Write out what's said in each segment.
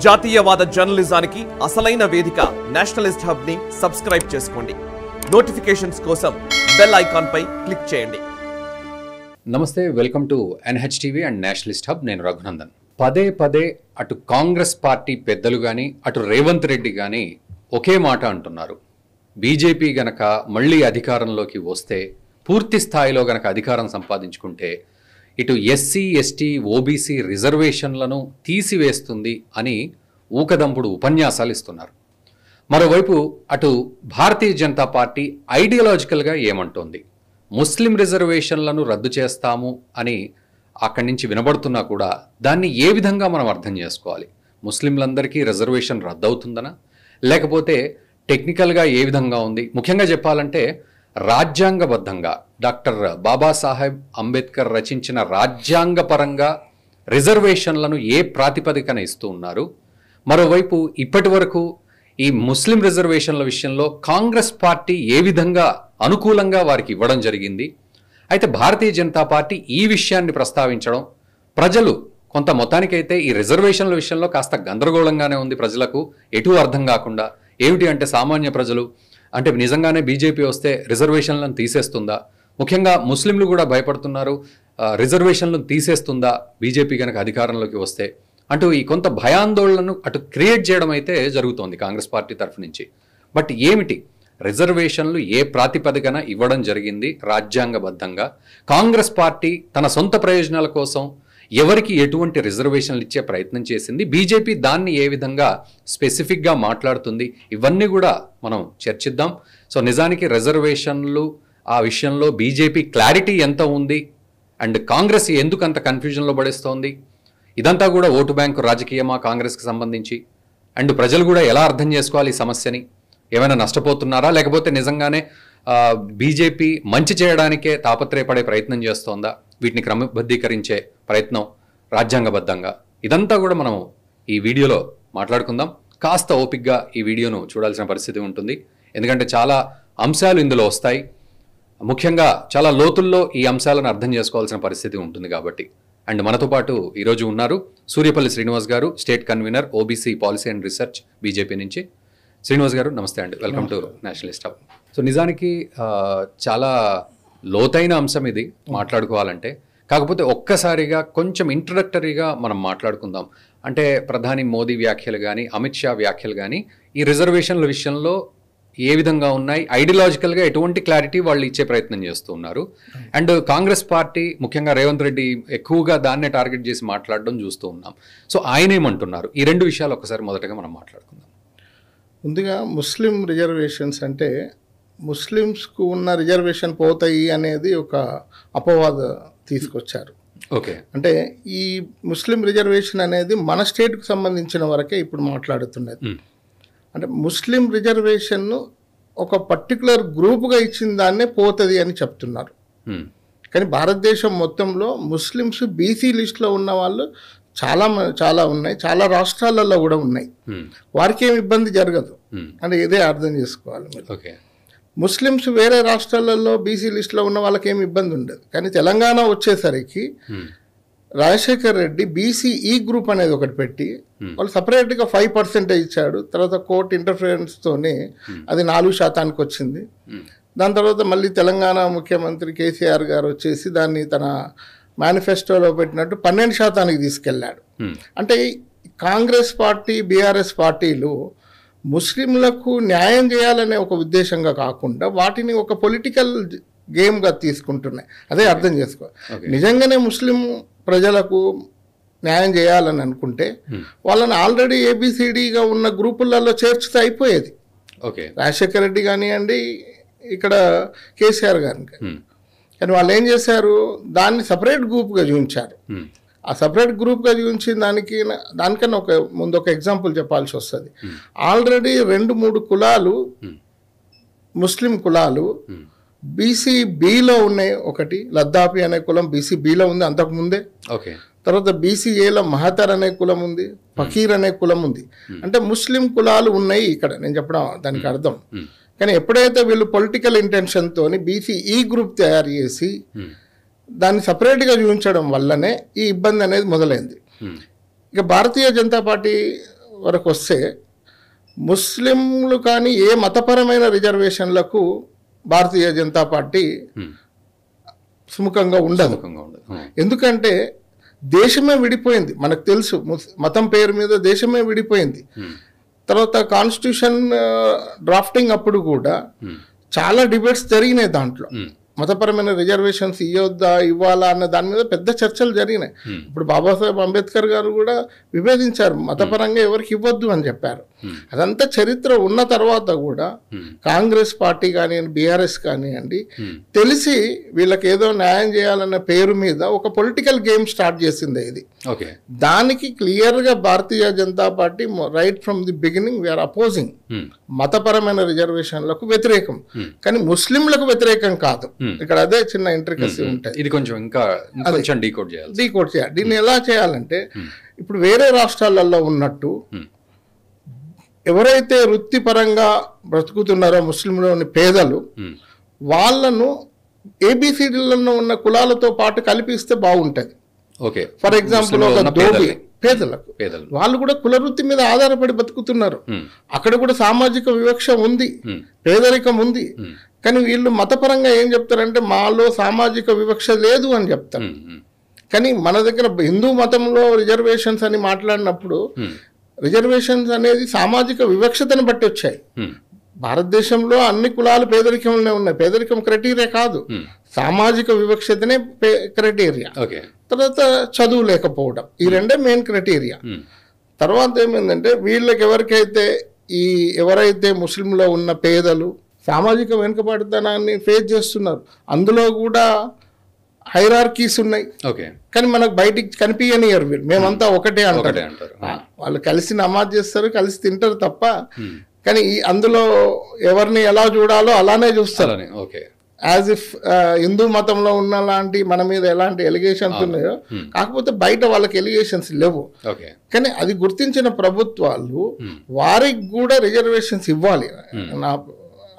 జాతీయవాద జర్నలిజానికి అసలైన వేదిక నేషనలిస్ట్ హబ్ ని సబ్స్క్రైబ్ చేసుకోండి. నోటిఫికేషన్స్ కోసం బెల్ ఐకాన్ పై క్లిక్ చేయండి. నమస్తే, welcome to NHTV and Nationalist hub. నేను రఘునందన్. పదే పదే అటు కాంగ్రెస్ పార్టీ పెద్దలు కానీ అటు రేవంత్ రెడ్డి కానీ ఒకే మాట అంటున్నారు. బీజేపీ గనక మళ్ళీ అధికారంలోకి వస్తే, పూర్తి స్థాయిలో గనక అధికారం సంపాదించుకుంటే ఇటు SC, ST, OBC రిజర్వేషన్లను తీసివేస్తుంది అని ఊకదంపుడు ఉపన్యాసాలు ఇస్తున్నారు. మరోవైపు అటు భారతీయ జనతా పార్టీ ఐడియాలజికల్గా ఏమంటోంది, ముస్లిం రిజర్వేషన్లను రద్దు చేస్తాము అని అక్కడి నుంచి వినబడుతున్నా కూడా దాన్ని ఏ విధంగా మనం అర్థం చేసుకోవాలి? ముస్లింలందరికీ రిజర్వేషన్ రద్దు అవుతుందనా, లేకపోతే టెక్నికల్గా ఏ విధంగా ఉంది? ముఖ్యంగా చెప్పాలంటే రాజ్యాంగబద్ధంగా డాక్టర్ బాబాసాహెబ్ అంబేద్కర్ రచించిన రాజ్యాంగపరంగా రిజర్వేషన్లను ఏ ప్రాతిపదికన ఇస్తూ ఉన్నారు? మరోవైపు ఇప్పటి వరకు ఈ ముస్లిం రిజర్వేషన్ల విషయంలో కాంగ్రెస్ పార్టీ ఏ విధంగా అనుకూలంగా వారికి ఇవ్వడం జరిగింది? అయితే భారతీయ జనతా పార్టీ ఈ విషయాన్ని ప్రస్తావించడం ప్రజలు కొంత మొత్తానికైతే ఈ రిజర్వేషన్ల విషయంలో కాస్త గందరగోళంగానే ఉంది. ప్రజలకు ఎటు అర్థం కాకుండా ఏమిటి అంటే సామాన్య ప్రజలు అంటే నిజంగానే బీజేపీ వస్తే రిజర్వేషన్లను తీసేస్తుందా? ముఖ్యంగా ముస్లింలు కూడా భయపడుతున్నారు, రిజర్వేషన్లను తీసేస్తుందా బీజేపీ కనుక అధికారంలోకి వస్తే అంటూ ఈ కొంత భయాందోళనను అటు క్రియేట్ చేయడం అయితే జరుగుతోంది కాంగ్రెస్ పార్టీ తరఫు నుంచి. బట్ ఏమిటి రిజర్వేషన్లు ఏ ప్రాతిపదికన ఇవ్వడం జరిగింది రాజ్యాంగబద్ధంగా? కాంగ్రెస్ పార్టీ తన సొంత ప్రయోజనాల కోసం ఎవరికి ఎటువంటి రిజర్వేషన్లు ఇచ్చే ప్రయత్నం చేసింది? బీజేపీ దాన్ని ఏ విధంగా స్పెసిఫిక్గా మాట్లాడుతుంది? ఇవన్నీ కూడా మనం చర్చిద్దాం. సో నిజానికి రిజర్వేషన్లు ఆ విషయంలో బీజేపీ క్లారిటీ ఎంత ఉంది అండ్ కాంగ్రెస్ ఎందుకు అంత కన్ఫ్యూజన్లో పడేస్తోంది? ఇదంతా కూడా ఓటు బ్యాంకు రాజకీయమా కాంగ్రెస్కి సంబంధించి? అండ్ ప్రజలు కూడా ఎలా అర్థం చేసుకోవాలి ఈ సమస్యని? ఏమైనా నష్టపోతున్నారా, లేకపోతే నిజంగానే బీజేపీ మంచి చేయడానికే తాపత్రయపడే ప్రయత్నం చేస్తోందా? వీటిని క్రమబద్ధీకరించే ప్రయత్నం రాజ్యాంగబద్ధంగా? ఇదంతా కూడా మనం ఈ వీడియోలో మాట్లాడుకుందాం. కాస్త ఓపిక్గా ఈ వీడియోను చూడాల్సిన పరిస్థితి ఉంటుంది, ఎందుకంటే చాలా అంశాలు ఇందులో వస్తాయి. ముఖ్యంగా చాలా లోతుల్లో ఈ అంశాలను అర్థం చేసుకోవాల్సిన పరిస్థితి ఉంటుంది కాబట్టి. అండ్ మనతో పాటు ఈరోజు ఉన్నారు సూర్యపల్లి శ్రీనివాస్ గారు, state convener OBC policy and research BJP నుంచి. శ్రీనివాస్ గారు నమస్తే అండి, welcome to Nationalist hub. So నిజానికి చాలా లోతైన అంశం ఇది మాట్లాడుకోవాలంటే. కాకపోతే ఒక్కసారిగా కొంచెం ఇంట్రడక్టరీగా మనం మాట్లాడుకుందాం. అంటే ప్రధాని మోదీ వ్యాఖ్యలు కానీ అమిత్ షా వ్యాఖ్యలు కానీ ఈ రిజర్వేషన్ల విషయంలో ఏ విధంగా ఉన్నాయి, ఐడియాలజికల్గా ఎటువంటి క్లారిటీ వాళ్ళు ఇచ్చే ప్రయత్నం చేస్తూ ఉన్నారు? అండ్ కాంగ్రెస్ పార్టీ ముఖ్యంగా రేవంత్ రెడ్డి ఎక్కువగా దాన్నే టార్గెట్ చేసి మాట్లాడడం చూస్తూ ఉన్నాం. సో ఆయన ఏమంటున్నారు? ఈ రెండు విషయాలు ఒకసారి మొదటగా మనం మాట్లాడుకుందాం. ముందుగా ముస్లిం రిజర్వేషన్స్ అంటే ముస్లిమ్స్కు ఉన్న రిజర్వేషన్ పోతాయి అనేది ఒక అపవాద తీసుకొచ్చారు. ఓకే, అంటే ఈ ముస్లిం రిజర్వేషన్ అనేది మన స్టేట్కు సంబంధించిన వరకే ఇప్పుడు మాట్లాడుతున్నది. అంటే ముస్లిం రిజర్వేషన్ను ఒక పర్టికులర్ గ్రూపుగా ఇచ్చిన దాన్నే పోతుంది అని చెప్తున్నారు. కానీ భారతదేశం మొత్తంలో ముస్లిమ్స్ BC లిస్టులో ఉన్న వాళ్ళు చాలా ఉన్నాయి, చాలా రాష్ట్రాలలో కూడా ఉన్నాయి. వారికి ఏమి ఇబ్బంది జరగదు అంటే ఇదే అర్థం చేసుకోవాలి మీరు. ఓకే, ముస్లిమ్స్ వేరే రాష్ట్రాలలో BC లిస్టులో ఉన్న వాళ్ళకి ఏమి ఇబ్బంది ఉండదు. కానీ తెలంగాణ వచ్చేసరికి రాజశేఖర్ రెడ్డి BCE గ్రూప్ అనేది ఒకటి పెట్టి వాళ్ళు సపరేట్గా 5% ఇచ్చాడు. తర్వాత కోర్టు ఇంటర్ఫరెన్స్తోనే అది 4% వచ్చింది. దాని తర్వాత మళ్ళీ తెలంగాణ ముఖ్యమంత్రి కేసీఆర్ గారు వచ్చేసి దాన్ని తన మేనిఫెస్టోలో పెట్టినట్టు 12% తీసుకెళ్ళాడు. అంటే కాంగ్రెస్ పార్టీ, BRS పార్టీలు ముస్లింలకు న్యాయం చేయాలనే ఒక ఉద్దేశంగా కాకుండా వాటిని ఒక పొలిటికల్ గేమ్గా తీసుకుంటున్నాయి. అదే అర్థం చేసుకో. నిజంగానే ముస్లిం ప్రజలకు న్యాయం చేయాలని అనుకుంటే వాళ్ళని ఆల్రెడీ ABCDగా ఉన్న గ్రూపులలో చేర్చితే అయిపోయేది. ఓకే, రాజశేఖర రెడ్డి కానివ్వండి, ఇక్కడ కేసీఆర్ గారిని. కానీ వాళ్ళు ఏం చేశారు, దాన్ని సపరేట్ గ్రూప్గా చూపించారు. ఆ సపరేట్ గ్రూప్గా చూపించిన దానికన్నా ముందు ఒక ఎగ్జాంపుల్ చెప్పాల్సి వస్తుంది. ఆల్రెడీ 2-3 కులాలు ముస్లిం కులాలు BCBలో ఉన్నాయి. ఒకటి లద్దాఫీ అనే కులం BCBలో ఉంది అంతకుముందే. ఓకే, తర్వాత BCAలో మహతర్ అనే కులం ఉంది, ఫకీర్ అనే కులం ఉంది. అంటే ముస్లిం కులాలు ఉన్నాయి ఇక్కడ, నేను చెప్పడం దానికి అర్థం. కానీ ఎప్పుడైతే వీళ్ళు పొలిటికల్ ఇంటెన్షన్తో BCE గ్రూప్ తయారు చేసి దాన్ని సపరేట్గా చూపించడం వల్లనే ఈ ఇబ్బంది అనేది మొదలైంది. ఇక భారతీయ జనతా పార్టీ వరకు వస్తే ముస్లింలు కానీ ఏ మతపరమైన రిజర్వేషన్లకు భారతీయ జనతా పార్టీ సుముఖంగా ఉండదు. ఎందుకంటే దేశమే విడిపోయింది, మనకు తెలుసు. మతం పేరు మీద దేశమే విడిపోయింది. తర్వాత కాన్స్టిట్యూషన్ డ్రాఫ్టింగ్ అప్పుడు కూడా చాలా డిబేట్స్ జరిగినాయి. దాంట్లో మతపరమైన రిజర్వేషన్స్ ఇవ్వాలా అన్న దాని మీద పెద్ద చర్చలు జరిగినాయి. ఇప్పుడు బాబాసాహెబ్ అంబేద్కర్ గారు కూడా విభేదించారు, మతపరంగా ఎవరికి ఇవ్వద్దు అని చెప్పారు. అదంతా చరిత్ర ఉన్న తర్వాత కూడా కాంగ్రెస్ పార్టీ కానివ్వండి, బీఆర్ఎస్ కానివ్వండి, తెలిసి వీళ్ళకి ఏదో న్యాయం చేయాలన్న పేరు మీద ఒక పొలిటికల్ గేమ్ స్టార్ట్ చేసింది ఇది. దానికి క్లియర్గా Bharatiya Janata Party right from the beginning we are opposing. మతపరమైన రిజర్వేషన్లకు వ్యతిరేకం, కానీ ముస్లింలకు వ్యతిరేకం కాదు. ఇక్కడ అదే చిన్న ఇంట్రికసీ ఉంటుంది. ఇది కొంచెం ఇంకా డీకోడ్ చేయాలి. దీన్ని ఎలా చేయాలంటే ఇప్పుడు వేరే రాష్ట్రాలలో ఉన్నట్టు ఎవరైతే వృత్తిపరంగా బ్రతుకుతున్నారో ముస్లింలోని పేదలు, వాళ్ళను ఏబిసిడీలలో ఉన్న కులాలతో పాటు కలిపిస్తే బాగుంటుంది. ఫర్ ఎగ్జాంపుల్ ఒక దోబి పేదలకు, వాళ్ళు కూడా కుల వృత్తి మీద ఆధారపడి బతుకుతున్నారు. అక్కడ కూడా సామాజిక వివక్ష ఉంది, పేదరికం ఉంది. కానీ వీళ్ళు మతపరంగా ఏం చెప్తారంటే మాలో సామాజిక వివక్ష లేదు అని చెప్తారు. కానీ మన దగ్గర హిందూ మతంలో రిజర్వేషన్స్ అని మాట్లాడినప్పుడు రిజర్వేషన్స్ అనేది సామాజిక వివక్షతను బట్టి వచ్చాయి. భారతదేశంలో అన్ని కులాలు పేదరికంలోనే ఉన్నాయి. పేదరికం క్రైటీరియా కాదు, సామాజిక వివక్షతనే క్రైటీరియా. తర్వాత చదువు లేకపోవడం, ఈ రెండే మెయిన్ క్రైటీరియా. తర్వాత ఏమైందంటే వీళ్ళకి ఎవరైతే ముస్లింలో ఉన్న పేదలు సామాజిక వెనుకబడితనాన్ని ఫేస్ చేస్తున్నారు. అందులో కూడా హైరార్కీస్ ఉన్నాయి, కానీ మనకు బయటికి కనిపించనియరు. వీళ్ళు మేమంతా ఒకటే అంటారు. వాళ్ళు కలిసి నమాజ్ చేస్తారు, కలిసి తింటారు తప్ప, కానీ అందులో ఎవరిని ఎలా చూడాలో అలానే చూస్తారు. యాజ్ ఇఫ్ హిందూ మతంలో ఉన్న లాంటి మన మీద ఎలాంటి ఎలిగేషన్స్ ఉన్నాయో, కాకపోతే బయట వాళ్ళకి ఎలిగేషన్స్ లేవు. కానీ అది గుర్తించిన ప్రభుత్వాలు వారికి కూడా రిజర్వేషన్స్ ఇవ్వాలి. నా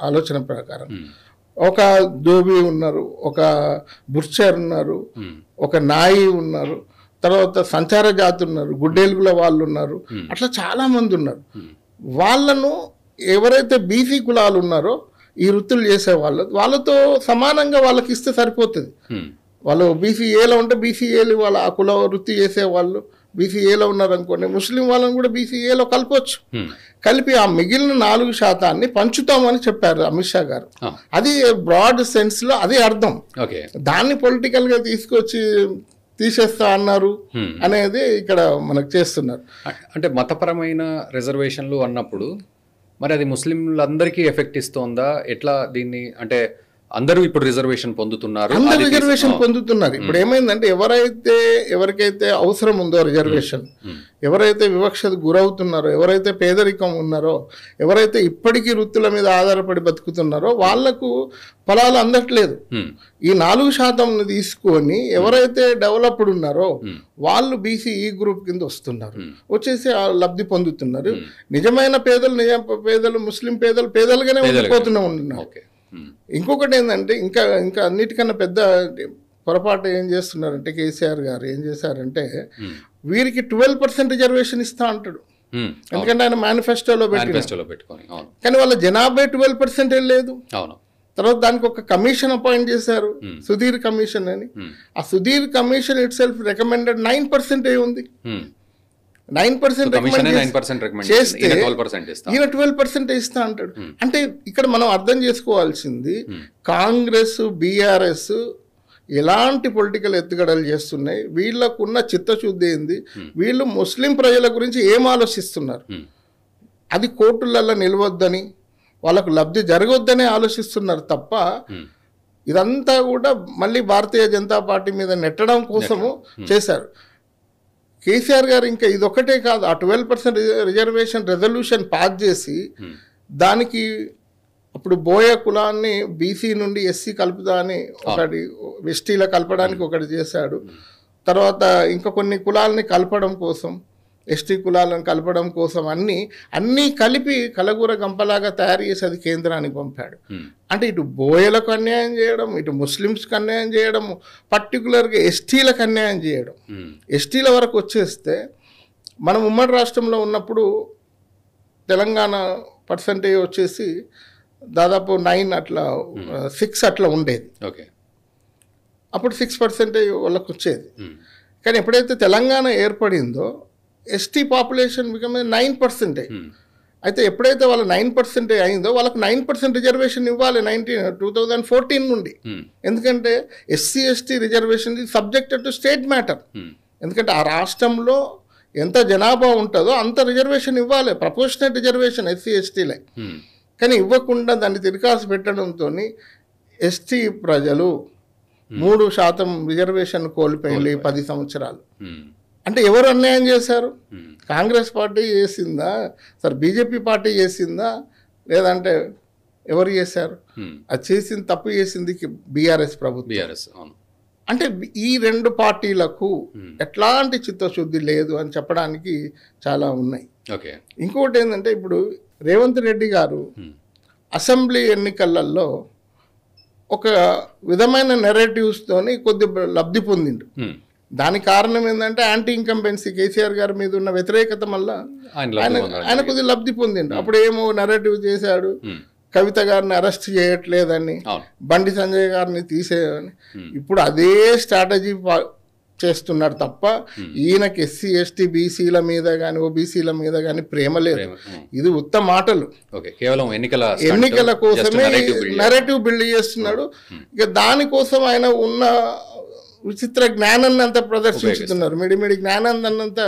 ఆలోచన ప్రకారం ఒక దోబి ఉన్నారు, ఒక బుర్చర్ ఉన్నారు, ఒక నాయి ఉన్నారు, తర్వాత సంచార జాతి ఉన్నారు, గుడ్డేలుగుల వాళ్ళు ఉన్నారు, అట్లా చాలా మంది ఉన్నారు. వాళ్ళను ఎవరైతే బీసీ కులాలు ఉన్నారో ఈ వృత్తులు చేసే వాళ్ళతో సమానంగా వాళ్ళకి ఇస్తే సరిపోతుంది. వాళ్ళు బీసీఏలో ఉంటే బీసీఏలు వాళ్ళ ఆ కుల వృత్తి చేసే వాళ్ళు బీసీఏలో ఉన్నారనుకోండి, ముస్లిం వాళ్ళని కూడా బీసీఏలో కలపవచ్చు. కలిపి ఆ మిగిలిన 4% పంచుతామని చెప్పారు అమిత్ షా గారు. అది బ్రాడ్ సెన్స్ లో అది అర్థం. దాన్ని పొలిటికల్ గా తీసుకొచ్చి తీసేస్తా అన్నారు అనేది ఇక్కడ మనకు చేస్తున్నారు. అంటే మతపరమైన రిజర్వేషన్లు అన్నప్పుడు మరి అది ముస్లింలందరికీ ఎఫెక్ట్ ఇస్తోందా? ఎట్లా దీన్ని అంటే అందరూ ఇప్పుడు రిజర్వేషన్ పొందుతున్నారు, అందరూ రిజర్వేషన్ పొందుతున్నారు. ఇప్పుడు ఏమైందంటే ఎవరికైతే అవసరం ఉందో రిజర్వేషన్, ఎవరైతే వివక్షకు గురవుతున్నారో, ఎవరైతే పేదరికం ఉన్నారో, ఎవరైతే ఇప్పటికీ వృత్తుల మీద ఆధారపడి బతుకుతున్నారో వాళ్లకు ఫలాలు అందట్లేదు. ఈ 4% తీసుకొని ఎవరైతే డెవలప్డ్ ఉన్నారో వాళ్ళు బీసీఈ గ్రూప్ కింద వస్తున్నారు, వచ్చేసి లబ్ధి పొందుతున్నారు. నిజమైన పేదలు ముస్లిం పేదలుగానే ఉండిపోతూనే ఉంటున్నారు. ఇంకొకటి ఏంటంటే ఇంకా అన్నిటికన్నా పెద్ద పొరపాటు ఏం చేస్తున్నారంటే కేసీఆర్ గారు ఏం చేశారంటే వీరికి 12% రిజర్వేషన్ ఇస్తా అంటాడు. ఎందుకంటే ఆయన మేనిఫెస్టోలో పెట్టుకొని, కానీ వాళ్ళ జనాభా 12% లేదు. తర్వాత దానికి ఒక కమిషన్ అపాయింట్ చేశారు, సుధీర్ కమిషన్ అని. ఆ Sudheer commission it self recommended 9% ఉంది. 9% చేస్తే ఈయన 12% ఇస్తా అంటాడు. అంటే ఇక్కడ మనం అర్థం చేసుకోవాల్సింది కాంగ్రెస్ బీఆర్ఎస్ ఎలాంటి పొలిటికల్ ఎత్తుగడలు చేస్తున్నాయి, వీళ్ళకున్న చిత్తశుద్ధి ఏంది, వీళ్ళు ముస్లిం ప్రజల గురించి ఏం ఆలోచిస్తున్నారు, అది కోర్టులలో నిలవద్దని వాళ్ళకు లబ్ధి జరగొద్దని ఆలోచిస్తున్నారు తప్ప ఇదంతా కూడా మళ్ళీ భారతీయ జనతా పార్టీ మీద నెట్టడం కోసము చేశారు. కేసీఆర్ గారు ఇంకా ఇదొక్కటే కాదు, ఆ 12% రిజర్వేషన్ రెజల్యూషన్ పాస్ చేసి దానికి అప్పుడు బోయ కులాన్ని బీసీ నుండి ఎస్సీ కలుపుదా అని ఒకటి, ఎస్టీలో కలపడానికి ఒకటి చేశాడు. తర్వాత ఇంకా కొన్ని కులాలని కలపడం కోసం, ఎస్టీ కులాలను కలపడం కోసం అన్నీ కలిపి కలగూర గంపలాగా తయారు చేసి అది కేంద్రానికి పంపాడు. అంటే ఇటు బోయలకు అన్యాయం చేయడం, ఇటు ముస్లిమ్స్కి అన్యాయం చేయడం, పర్టికులర్గా ఎస్టీలకు అన్యాయం చేయడం. ఎస్టీల వరకు వచ్చేస్తే మనం ఉమ్మడి రాష్ట్రంలో ఉన్నప్పుడు తెలంగాణ పర్సంటేజ్ వచ్చేసి దాదాపు 9 అట్లా 6 అట్లా ఉండేది. ఓకే, అప్పుడు 6% వాళ్ళకు వచ్చేది. కానీ ఎప్పుడైతే తెలంగాణ ఏర్పడిందో ఎస్టీ పాపులేషన్ బికమ్ 9%. అయితే ఎప్పుడైతే వాళ్ళ 9% అయిందో వాళ్ళకు 9% రిజర్వేషన్ ఇవ్వాలి 2014 నుండి. ఎందుకంటే ఎస్సీ ఎస్టీ రిజర్వేషన్ ఇది సబ్జెక్టెడ్ టు స్టేట్ మ్యాటర్. ఎందుకంటే ఆ రాష్ట్రంలో ఎంత జనాభా ఉంటుందో అంత రిజర్వేషన్ ఇవ్వాలి, ప్రపోర్షనల్ రిజర్వేషన్ ఎస్సీ ఎస్టీలే. కానీ ఇవ్వకుండా దాన్ని తిరకాసు పెట్టడంతో ఎస్టీ ప్రజలు 3% రిజర్వేషన్ కోల్పోయింది 10 సంవత్సరాలు. అంటే ఎవరు అన్యాయం చేశారు? కాంగ్రెస్ పార్టీ చేసిందా, సరే బీజేపీ పార్టీ చేసిందా, లేదంటే ఎవరు చేశారు? అది చేసింది తప్పు చేసింది బీఆర్ఎస్ ప్రభుత్వం. అంటే ఈ 2 పార్టీలకు ఎట్లాంటి చిత్తశుద్ధి లేదు అని చెప్పడానికి చాలా ఉన్నాయి. ఇంకొకటి ఏంటంటే ఇప్పుడు రేవంత్ రెడ్డి గారు అసెంబ్లీ ఎన్నికలలో ఒక విధమైన నెరేటివ్స్తోని కొద్ది లబ్ధి పొందిండు. దానికి కారణం ఏంటంటే యాంటీ ఇన్కంబెన్సీ కేసీఆర్ గారి మీద ఉన్న వ్యతిరేకత వల్ల ఆయన కొద్దిగా లబ్ధి పొందిండు. అప్పుడు ఏమో నెరేటివ్ చేశాడు, కవిత గారిని అరెస్ట్ చేయట్లేదని, బండి సంజయ్ గారిని తీసేయని. ఇప్పుడు అదే స్ట్రాటజీ చేస్తున్నాడు తప్ప ఈయనకి ఎస్సీ ఎస్టీ బీసీల మీద కానీ ఓబీసీల మీద కానీ ప్రేమ లేదు. ఇది ఉత్త మాటలు, కేవలం ఎన్నికల కోసమే నెరేటివ్ బిల్డ్ చేస్తున్నాడు. ఇక దానికోసం ఆయన ఉన్న విచిత్ర జ్ఞానాన్ని అంతా ప్రదర్శించుతున్నారు, మిడిమిడి జ్ఞానాన్ని అంతా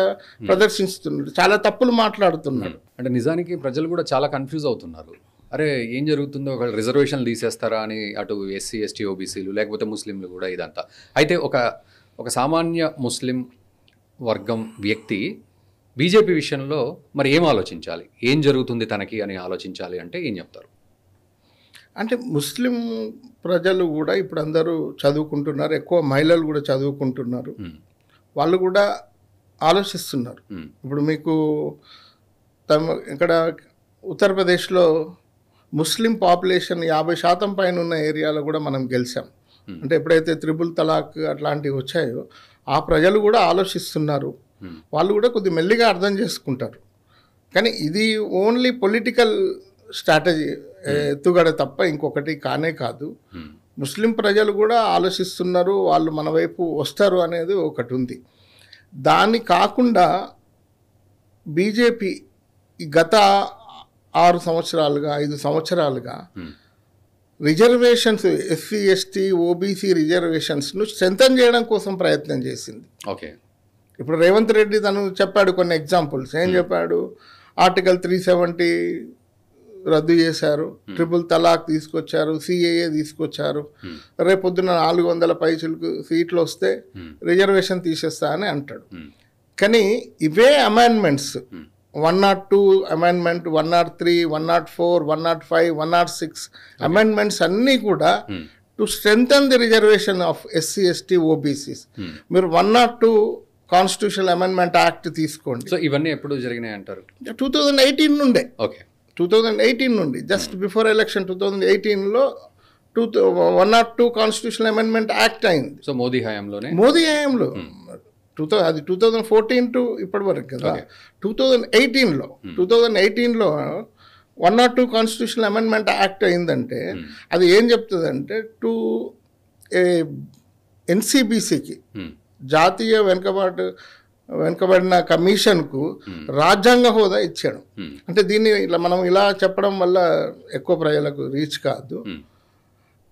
ప్రదర్శిస్తున్నారు, చాలా తప్పులు మాట్లాడుతున్నాడు. అంటే నిజానికి ప్రజలు కూడా చాలా కన్ఫ్యూజ్ అవుతున్నారు. అరే ఏం జరుగుతుందో, ఒక రిజర్వేషన్లు తీసేస్తారా అని అటు ఎస్సీ ఎస్టీ ఓబీసీలు లేకపోతే ముస్లింలు కూడా ఇదంతా. అయితే ఒక సామాన్య ముస్లిం వర్గం వ్యక్తి బీజేపీ విషయంలో మరి ఏం ఆలోచించాలి, ఏం జరుగుతుంది తనకి అని ఆలోచించాలి అంటే ఏం చెప్తారు? అంటే ముస్లిం ప్రజలు కూడా ఇప్పుడు అందరూ చదువుకుంటున్నారు, ఎక్కువ మహిళలు కూడా చదువుకుంటున్నారు, వాళ్ళు కూడా ఆలోచిస్తున్నారు. ఇప్పుడు మీకు ఇక్కడ ఉత్తరప్రదేశ్లో ముస్లిం పాపులేషన్ 50% పైన ఉన్న ఏరియాలో కూడా మనం గెలిచాం. అంటే ఎప్పుడైతే త్రిబుల్ తలాక్ అట్లాంటివి వచ్చాయో ఆ ప్రజలు కూడా ఆలోచిస్తున్నారు, వాళ్ళు కూడా కొద్ది మెల్లిగా అర్థం చేసుకుంటారు. కానీ ఇది ఓన్లీ పొలిటికల్ స్ట్రాటజీ ఎత్తుగడ తప్ప ఇంకొకటి కానే కాదు. ముస్లిం ప్రజలు కూడా ఆలోచిస్తున్నారు, వాళ్ళు మన వైపు వస్తారు అనేది ఒకటి ఉంది. దాన్ని కాకుండా బీజేపీ గత 6 సంవత్సరాలుగా 5 సంవత్సరాలుగా రిజర్వేషన్స్ ఎస్సీ ఎస్టీ ఓబీసీ రిజర్వేషన్స్ను స్ట్రెంథన్ చేయడం కోసం ప్రయత్నం చేసింది. ఇప్పుడు రేవంత్ రెడ్డి తను చెప్పాడు కొన్ని ఎగ్జాంపుల్స్. ఏం చెప్పాడు? ఆర్టికల్ 370 రద్దు చేశారు, ట్రిపుల్ తలాక్ తీసుకొచ్చారు, సిఏఏ తీసుకొచ్చారు, రేపొద్దున 400 పైసలకు సీట్లు వస్తే రిజర్వేషన్ తీసేస్తా అని అంటాడు. కానీ ఇవే అమెండ్మెంట్స్ 102 అమెండ్మెంట్, 103, 104, 105, 106 అమెండ్మెంట్స్ అన్నీ కూడా to strengthen the reservation of SC ST OBCs. మీరు 102 కాన్స్టిట్యూషనల్ అమెండ్మెంట్ యాక్ట్ తీసుకోండి. సో ఇవన్నీ ఎప్పుడు జరిగినాయి అంటారు? 2018 నుండే. 2018 నుండి జస్ట్ బిఫోర్ ఎలక్షన్ 2018లో 102 కాన్స్టిట్యూషనల్ అమెండ్మెంట్ యాక్ట్ అయింది. సో మోదీ హయాంలోనే, మోదీ హయాంలో అది 2014 టు ఇప్పటి వరకు కదా. 2018లో 102 కాన్స్టిట్యూషనల్ అమెండ్మెంట్ యాక్ట్ అయిందంటే అది ఏం చెప్తుందంటే టు ఎన్సిబిసికి జాతీయ వెనుకబడిన కమిషన్కు రాజ్యాంగ హోదా ఇచ్చాడు. అంటే దీన్ని మనం ఇలా చెప్పడం వల్ల ఎక్కువ ప్రజలకు రీచ్ కాదు.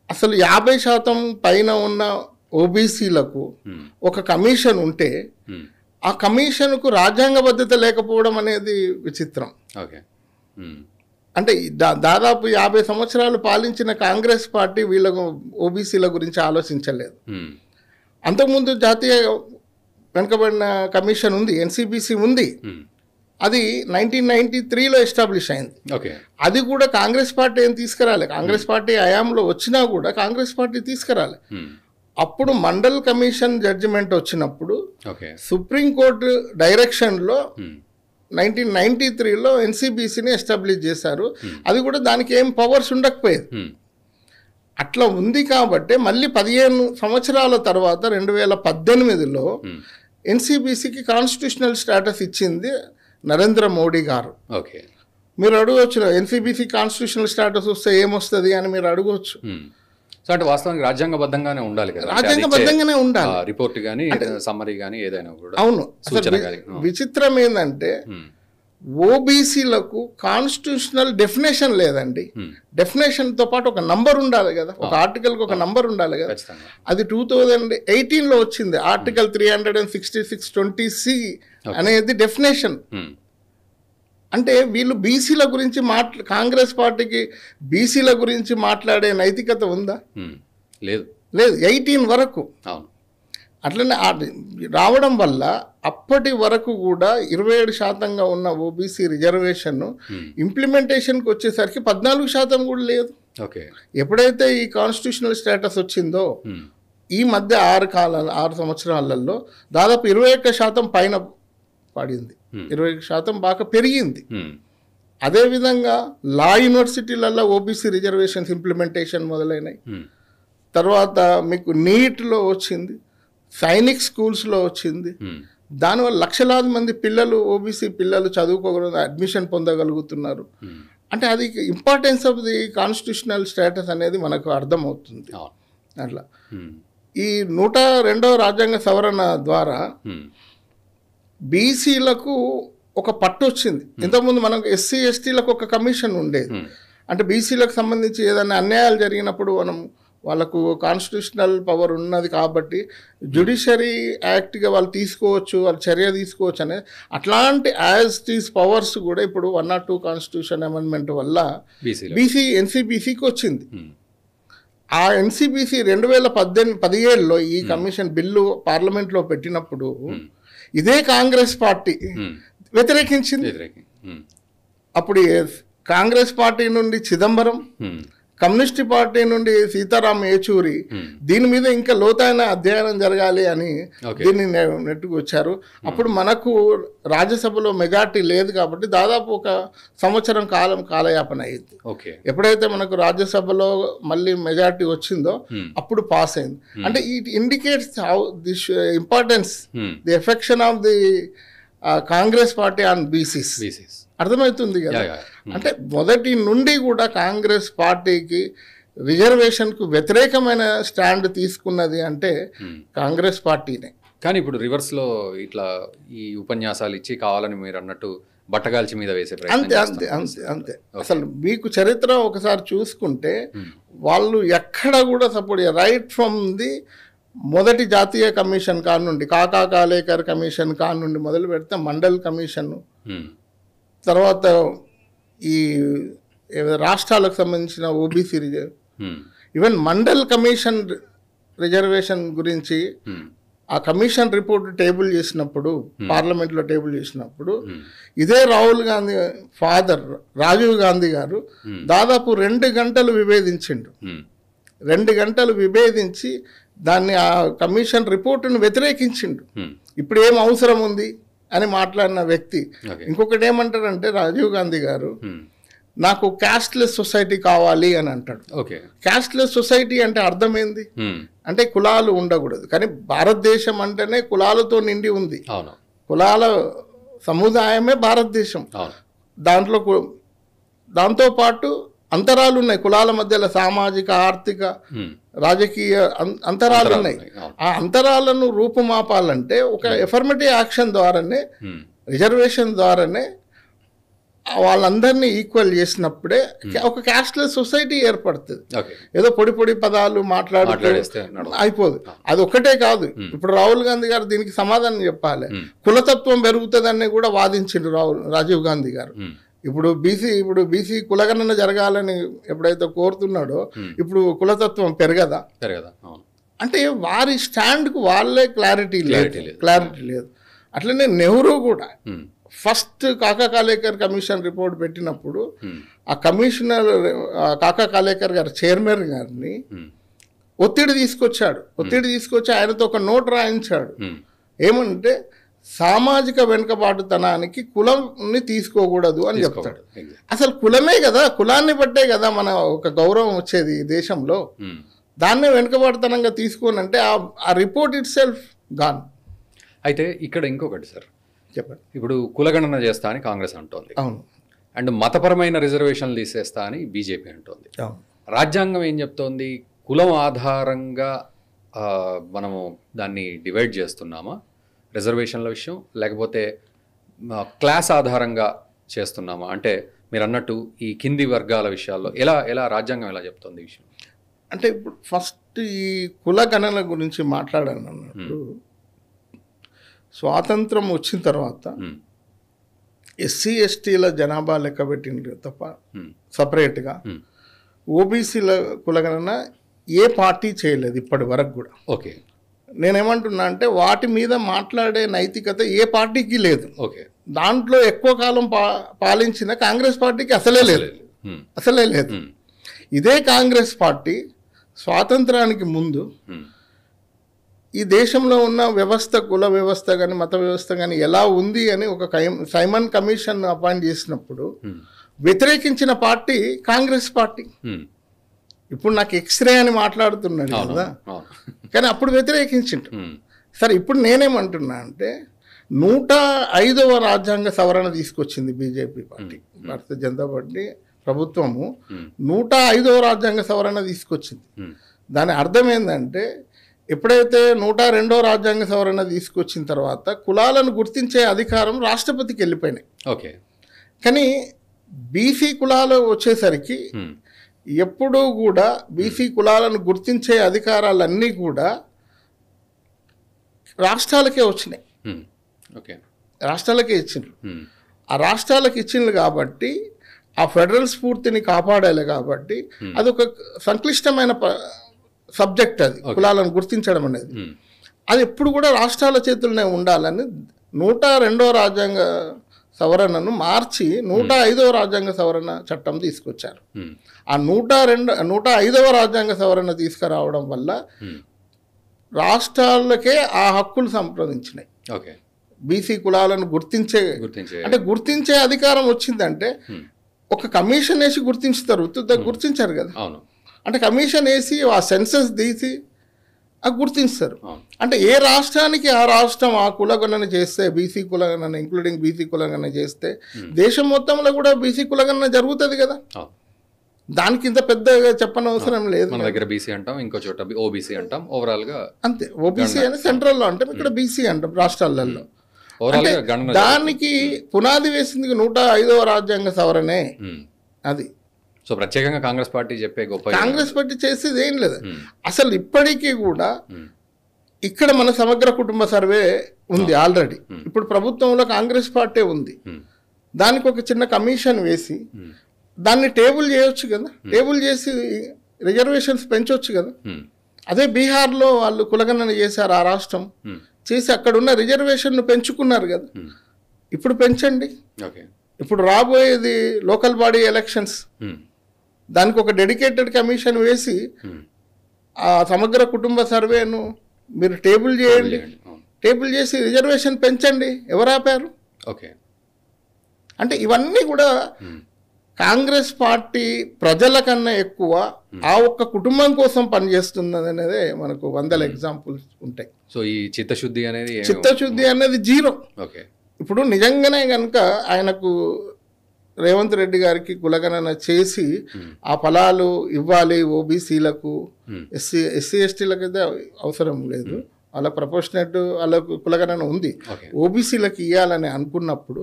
అసలు 50% పైన ఉన్న ఓబీసీలకు ఒక కమిషన్ ఉంటే ఆ కమిషన్కు రాజ్యాంగబద్ధత లేకపోవడం అనేది విచిత్రం. అంటే దాదాపు 50 సంవత్సరాలు పాలించిన కాంగ్రెస్ పార్టీ వీళ్ళకు ఓబీసీల గురించి ఆలోచించలేదు. అంతకుముందు జాతీయ వెనుకబడిన కమిషన్ ఉంది, ఎన్సిబిసి ఉంది, అది 1993లో ఎస్టాబ్లిష్ అయింది. అది కూడా కాంగ్రెస్ పార్టీ ఏం తీసుకురాలి, కాంగ్రెస్ పార్టీ హయాంలో వచ్చినా కూడా కాంగ్రెస్ పార్టీ తీసుకురాలి. అప్పుడు మండల్ కమిషన్ జడ్జిమెంట్ వచ్చినప్పుడు సుప్రీంకోర్టు డైరెక్షన్లో 1993లో ఎన్సిబిసిని ఎస్టాబ్లిష్ చేశారు. అది కూడా దానికి ఏం పవర్స్ ఉండకపోయేది. అట్లా ఉంది కాబట్టి మళ్ళీ 15 సంవత్సరాల తర్వాత 2018లో ఎన్సీబీసీకి కాన్స్టిట్యూషనల్ స్టేటస్ ఇచ్చింది నరేంద్ర మోడీ గారు. ఓకే, మీరు అడగవచ్చు ఎన్సీబీసీ కాన్స్టిట్యూషనల్ స్టేటస్ వస్తే ఏమొస్తుంది అని మీరు అడగవచ్చు. సో అంటే వాస్తవానికి రాజ్యాంగబద్ధంగానే ఉండాలి కదా, రాజ్యాంగబద్ధంగానే ఉండాలి రిపోర్ట్ కానీ సమ్మరీ కానీ ఏదైనా కూడా. అవును. సూచన కానీ. విచిత్రం ఏంటంటే ఓబీసీలకు కాన్స్టిట్యూషనల్ డెఫినేషన్ లేదండి. డెఫినేషన్ తో పాటు ఒక నంబర్ ఉండాలి కదా, ఒక ఆర్టికల్ కి ఒక నంబర్ ఉండాలి కదా. అది 2018లో వచ్చింది. ఆర్టికల్ 366(20)C అనేది డెఫినేషన్. అంటే వీళ్ళు బీసీల గురించి కాంగ్రెస్ పార్టీకి బీసీల గురించి మాట్లాడే నైతికత ఉందా? లేదు, లేదు. 18 వరకు. అట్లనే రావడం వల్ల అప్పటి వరకు కూడా 27% ఉన్న ఓబీసీ రిజర్వేషన్ ఇంప్లిమెంటేషన్కి వచ్చేసరికి 14% కూడా లేదు. ఎప్పుడైతే ఈ కాన్స్టిట్యూషనల్ స్టేటస్ వచ్చిందో ఈ మధ్య 6 సంవత్సరాలలో దాదాపు 21% పైన పడింది. 20% బాగా పెరిగింది. అదేవిధంగా లా యూనివర్సిటీలలో ఓబీసీ రిజర్వేషన్స్ ఇంప్లిమెంటేషన్ మొదలైనాయి. తర్వాత మీకు నీట్లో వచ్చింది, సైనిక్ స్కూల్స్లో వచ్చింది. దానివల్ల లక్షలాది మంది పిల్లలు ఓబీసీ పిల్లలు చదువుకోగల అడ్మిషన్ పొందగలుగుతున్నారు. అంటే అది importance of the constitutional status అనేది మనకు అర్థమవుతుంది. అట్లా ఈ 102వ రాజ్యాంగ సవరణ ద్వారా బీసీలకు ఒక పట్టు వచ్చింది. ఇంతకుముందు మనకు ఎస్సీ ఎస్టీలకు ఒక కమిషన్ ఉండేది. అంటే బీసీలకు సంబంధించి ఏదైనా అన్యాయాలు జరిగినప్పుడు మనం వాళ్ళకు కాన్స్టిట్యూషనల్ పవర్ ఉన్నది కాబట్టి జ్యుడిషియరీ యాక్ట్గా వాళ్ళు తీసుకోవచ్చు, వాళ్ళు చర్య తీసుకోవచ్చు అనేది అట్లాంటి యాజ్ టీస్ పవర్స్ కూడా ఇప్పుడు 102 కాన్స్టిట్యూషన్ అమెండ్మెంట్ వల్ల బీసీ ఎన్సీబీసీకి వచ్చింది. ఆ ఎన్సీబీసీ 2017లో ఈ కమిషన్ బిల్లు పార్లమెంట్లో పెట్టినప్పుడు ఇదే కాంగ్రెస్ పార్టీ వ్యతిరేకించింది. అప్పుడు కాంగ్రెస్ పార్టీ నుండి చిదంబరం, కమ్యూనిస్ట్ పార్టీ నుండి సీతారాం యేచూరి దీని మీద ఇంకా లోతైన అధ్యయనం జరగాలి అని దీన్ని నెట్టుకు వచ్చారు. అప్పుడు మనకు రాజ్యసభలో మెజార్టీ లేదు కాబట్టి దాదాపు 1 సంవత్సరం కాలయాపన అయింది. ఎప్పుడైతే మనకు రాజ్యసభలో మళ్ళీ మెజార్టీ వచ్చిందో అప్పుడు పాస్ అయింది. అంటే it indicates how this importance the affection of the Congress party on BCs అర్థమవుతుంది కదా. అంటే మొదటి నుండి కూడా కాంగ్రెస్ పార్టీకి రిజర్వేషన్కు వ్యతిరేకమైన స్టాండ్ తీసుకున్నది అంటే కాంగ్రెస్ పార్టీనే. కానీ ఇప్పుడు రివర్స్లో ఇట్లా ఈ ఉపన్యాసాలు ఇచ్చి కావాలని మీరు అన్నట్టు బట్టగాల్చి మీద వేసే అంతే అంతే అంతే అంతే అసలు మీకు చరిత్ర ఒకసారి చూసుకుంటే వాళ్ళు ఎక్కడ కూడా సపోర్ట్ రైట్ ఫ్రమ్ ది మొదటి జాతీయ కమిషన్ కానుండి కాకా కాలేకర్ కమిషన్ కానుండి మొదలు పెడితే మండల్ కమిషన్, తర్వాత ఈ రాష్ట్రాలకు సంబంధించిన OBC even mandal commission reservation గురించి ఆ కమిషన్ రిపోర్ట్ టేబుల్ చేసినప్పుడు పార్లమెంట్లో టేబుల్ చేసినప్పుడు ఇదే రాహుల్ గాంధీ ఫాదర్ రాజీవ్ గాంధీ గారు దాదాపు 2 గంటలు విభేదించిండు. 2 గంటలు విభేదించి దాన్ని ఆ కమిషన్ రిపోర్టును వ్యతిరేకించిండు. ఇప్పుడు ఏం అవసరం ఉంది అని మాట్లాడిన వ్యక్తి. ఇంకొకటి ఏమంటారంటే రాజీవ్ గాంధీ గారు నాకు క్యాస్ట్లెస్ సొసైటీ కావాలి అని అంటాడు. క్యాస్ట్లెస్ సొసైటీ అంటే అర్థమైంది అంటే కులాలు ఉండకూడదు. కానీ భారతదేశం అంటేనే కులాలతో నిండి ఉంది. కులాల సముదాయమే భారతదేశం. దాంతోపాటు అంతరాలు ఉన్నాయి. కులాల మధ్యలో సామాజిక, ఆర్థిక, రాజకీయ అంతరాలు ఉన్నాయి. ఆ అంతరాలను రూపుమాపాలంటే ఒక ఎఫర్మేటివ్ యాక్షన్ ద్వారానే, రిజర్వేషన్ ద్వారానే వాళ్ళందరినీ ఈక్వల్ చేసినప్పుడే ఒక క్యాస్ట్లెస్ సొసైటీ ఏర్పడుతుంది. ఏదో పొడి పదాలు మాట్లాడితే అయిపోదు. అది ఒక్కటే కాదు. ఇప్పుడు రాహుల్ గాంధీ గారు దీనికి సమాధానం చెప్పాలి. కులతత్వం పెరుగుతుందని కూడా వాదించిండు రాజీవ్ గాంధీ గారు. ఇప్పుడు బీసీ కులగణన జరగాలని ఎప్పుడైతే కోరుతున్నాడో ఇప్పుడు కులతత్వం పెరగదా? అంటే వారి స్టాండ్కు వాళ్ళే క్లారిటీ లేదు. అట్లనే నెహ్రూ కూడా ఫస్ట్ కాకా కాలేకర్ కమిషన్ రిపోర్ట్ పెట్టినప్పుడు ఆ కమిషనర్ కాకా కాలేకర్ గారు చైర్మన్ గారిని ఒత్తిడి తీసుకొచ్చి ఆయనతో ఒక నోట్ రాయించాడు. ఏమంటే సామాజిక వెనుకబాటుతనానికి కులాన్ని తీసుకోకూడదు అని చెప్తాడు. అసలు కులమే కదా, కులాన్ని బట్టే కదా మన ఒక గౌరవం వచ్చేది దేశంలో. దాన్నే వెనుకబాటుతనంగా తీసుకోనంటే ఆ రిపోర్ట్ ఇట్ సెల్ఫ్ గాన్. అయితే ఇక్కడ ఇంకొకటి సార్, చెప్పండి. ఇప్పుడు కులగణన చేస్తా అని కాంగ్రెస్ అంటోంది, అవును అండ్ మతపరమైన రిజర్వేషన్లు తీసేస్తా అని బీజేపీ అంటోంది. అవును రాజ్యాంగం ఏం చెప్తోంది? కులం ఆధారంగా మనము దాన్ని డివైడ్ చేస్తున్నామా రిజర్వేషన్ల విషయం, లేకపోతే క్లాస్ ఆధారంగా చేస్తున్నామా? అంటే మీరు అన్నట్టు ఈ కింది వర్గాల విషయాల్లో ఎలా రాజ్యాంగం ఎలా చెప్తోంది ఈ విషయం? అంటే ఇప్పుడు ఫస్ట్ ఈ కుల గణన గురించి మాట్లాడాను అన్నప్పుడు, స్వాతంత్రం వచ్చిన తర్వాత ఎస్సీ ఎస్టీల జనాభా లెక్క పెట్టిండ్రు తప్ప సపరేట్గా ఓబీసీల కులగణన ఏ పార్టీ చేయలేదు ఇప్పటి వరకు కూడా. ఓకే, నేనేమంటున్నా అంటే వాటి మీద మాట్లాడే నైతికత ఏ పార్టీకి లేదు. ఓకే, దాంట్లో ఎక్కువ కాలం పాలించిన కాంగ్రెస్ పార్టీకి అసలే లేదు. ఇదే కాంగ్రెస్ పార్టీ స్వాతంత్రానికి ముందు ఈ దేశంలో ఉన్న వ్యవస్థ, కుల వ్యవస్థ కానీ మత వ్యవస్థ కానీ ఎలా ఉంది అని ఒక సైమన్ కమిషన్ అపాయింట్ చేసినప్పుడు వ్యతిరేకించిన పార్టీ కాంగ్రెస్ పార్టీ. ఇప్పుడు నాకు ఎక్స్రే అని మాట్లాడుతున్నాడు కదా, కానీ అప్పుడు వ్యతిరేకించిండు. సరే, ఇప్పుడు నేనేమంటున్నా అంటే 105వ రాజ్యాంగ సవరణ తీసుకొచ్చింది బీజేపీ పార్టీ, భారతీయ జనతా పార్టీ ప్రభుత్వము 105వ రాజ్యాంగ సవరణ తీసుకొచ్చింది. దాని అర్థం ఏంటంటే, ఎప్పుడైతే 102వ రాజ్యాంగ సవరణ తీసుకొచ్చిన తర్వాత కులాలను గుర్తించే అధికారం రాష్ట్రపతికి వెళ్ళిపోయినాయి. ఓకే, కానీ బీసీ కులాలు వచ్చేసరికి ఎప్పుడూ కూడా బీసీ కులాలను గుర్తించే అధికారాలన్నీ కూడా రాష్ట్రాలకే వచ్చినాయి. ఓకే, రాష్ట్రాలకే ఇచ్చిండ్రు. ఆ రాష్ట్రాలకు ఇచ్చిండ్రు కాబట్టి ఆ ఫెడరల్ స్ఫూర్తిని కాపాడాలి. కాబట్టి అదొక సంక్లిష్టమైన సబ్జెక్ట్ అది, కులాలను గుర్తించడం అనేది. అది ఎప్పుడు కూడా రాష్ట్రాల చేతుల్లోనే ఉండాలని 102వ రాజ్యాంగ సవరణను మార్చి 105వ రాజ్యాంగ సవరణ చట్టం తీసుకొచ్చారు. ఆ 105వ రాజ్యాంగ సవరణ తీసుకురావడం వల్ల రాష్ట్రాలకే ఆ హక్కులు సంప్రదించినాయి. ఓకే, బీసీ కులాలను గుర్తించే అధికారం వచ్చిందంటే ఒక కమిషన్ వేసి గుర్తించుతారు, గుర్తించారు కదా. అంటే కమిషన్ వేసి ఆ సెన్సస్ తీసి గుర్తిస్తారు. అంటే ఏ రాష్ట్రానికి ఆ రాష్ట్రం ఆ కులగణన చేస్తే, బీసీ కులగణన ఇంక్లూడింగ్ బీసీ కులగణన చేస్తే దేశం మొత్తంలో కూడా బీసీ కులగణన జరుగుతుంది కదా. దానికి ఇంత పెద్దగా చెప్పనవసరం లేదు. మన దగ్గర బీసీ అంటాం, ఇంకో చోట ఓబీసీ అంటాం, ఓవరాల్ గా అంతే. ఓబీసీ అని సెంట్రల్లో అంటాం, ఇక్కడ బీసీ అంటాం రాష్ట్రాలలో. దానికి పునాది వేసింది 105వ రాజ్యాంగ సవరణే. అది సో ప్రత్యేకంగా కాంగ్రెస్ పార్టీ చెప్పే గొప్ప, కాంగ్రెస్ పార్టీ చేసేది ఏం లేదు అసలు. ఇప్పటికీ కూడా ఇక్కడ మన సమగ్ర కుటుంబ సర్వే ఉంది ఆల్రెడీ. ఇప్పుడు ప్రభుత్వంలో కాంగ్రెస్ పార్టీ ఉంది. దానికి ఒక చిన్న కమిషన్ వేసి దాన్ని టేబుల్ చేయొచ్చు కదా, టేబుల్ చేసి రిజర్వేషన్స్ పెంచవచ్చు కదా. అదే బీహార్లో వాళ్ళు కులగణన చేశారు, ఆ రాష్ట్రం చేసి అక్కడ ఉన్న రిజర్వేషన్ను పెంచుకున్నారు కదా. ఇప్పుడు పెంచండి. ఇప్పుడు రాబోయేది లోకల్ బాడీ ఎలక్షన్స్, దానికి ఒక డెడికేటెడ్ కమిషన్ వేసి ఆ సమగ్ర కుటుంబ సర్వేను మీరు టేబుల్ చేయండి. టేబుల్ చేసి రిజర్వేషన్ పెంచండి. ఎవరు ఆపారు? ఓకే, అంటే ఇవన్నీ కూడా కాంగ్రెస్ పార్టీ ప్రజల కన్నా ఎక్కువ ఆ ఒక్క కుటుంబం కోసం పనిచేస్తుంది అనేది మనకు వందల ఎగ్జాంపుల్స్ ఉంటాయి. సో ఈ చిత్తశుద్ధి అనేది జీరో. ఓకే, ఇప్పుడు నిజంగానే కనుక ఆయనకు రేవంత్ రెడ్డి గారికి కులగణన చేసి ఆ ఫలాలు ఇవ్వాలి ఓబీసీలకు, ఎస్సీ ఎస్టీలకు అయితే అవసరం లేదు, వాళ్ళకి ప్రపోర్షనేట్ వాళ్ళకు కులగణన ఉంది, ఓబీసీలకు ఇవ్వాలని అనుకున్నప్పుడు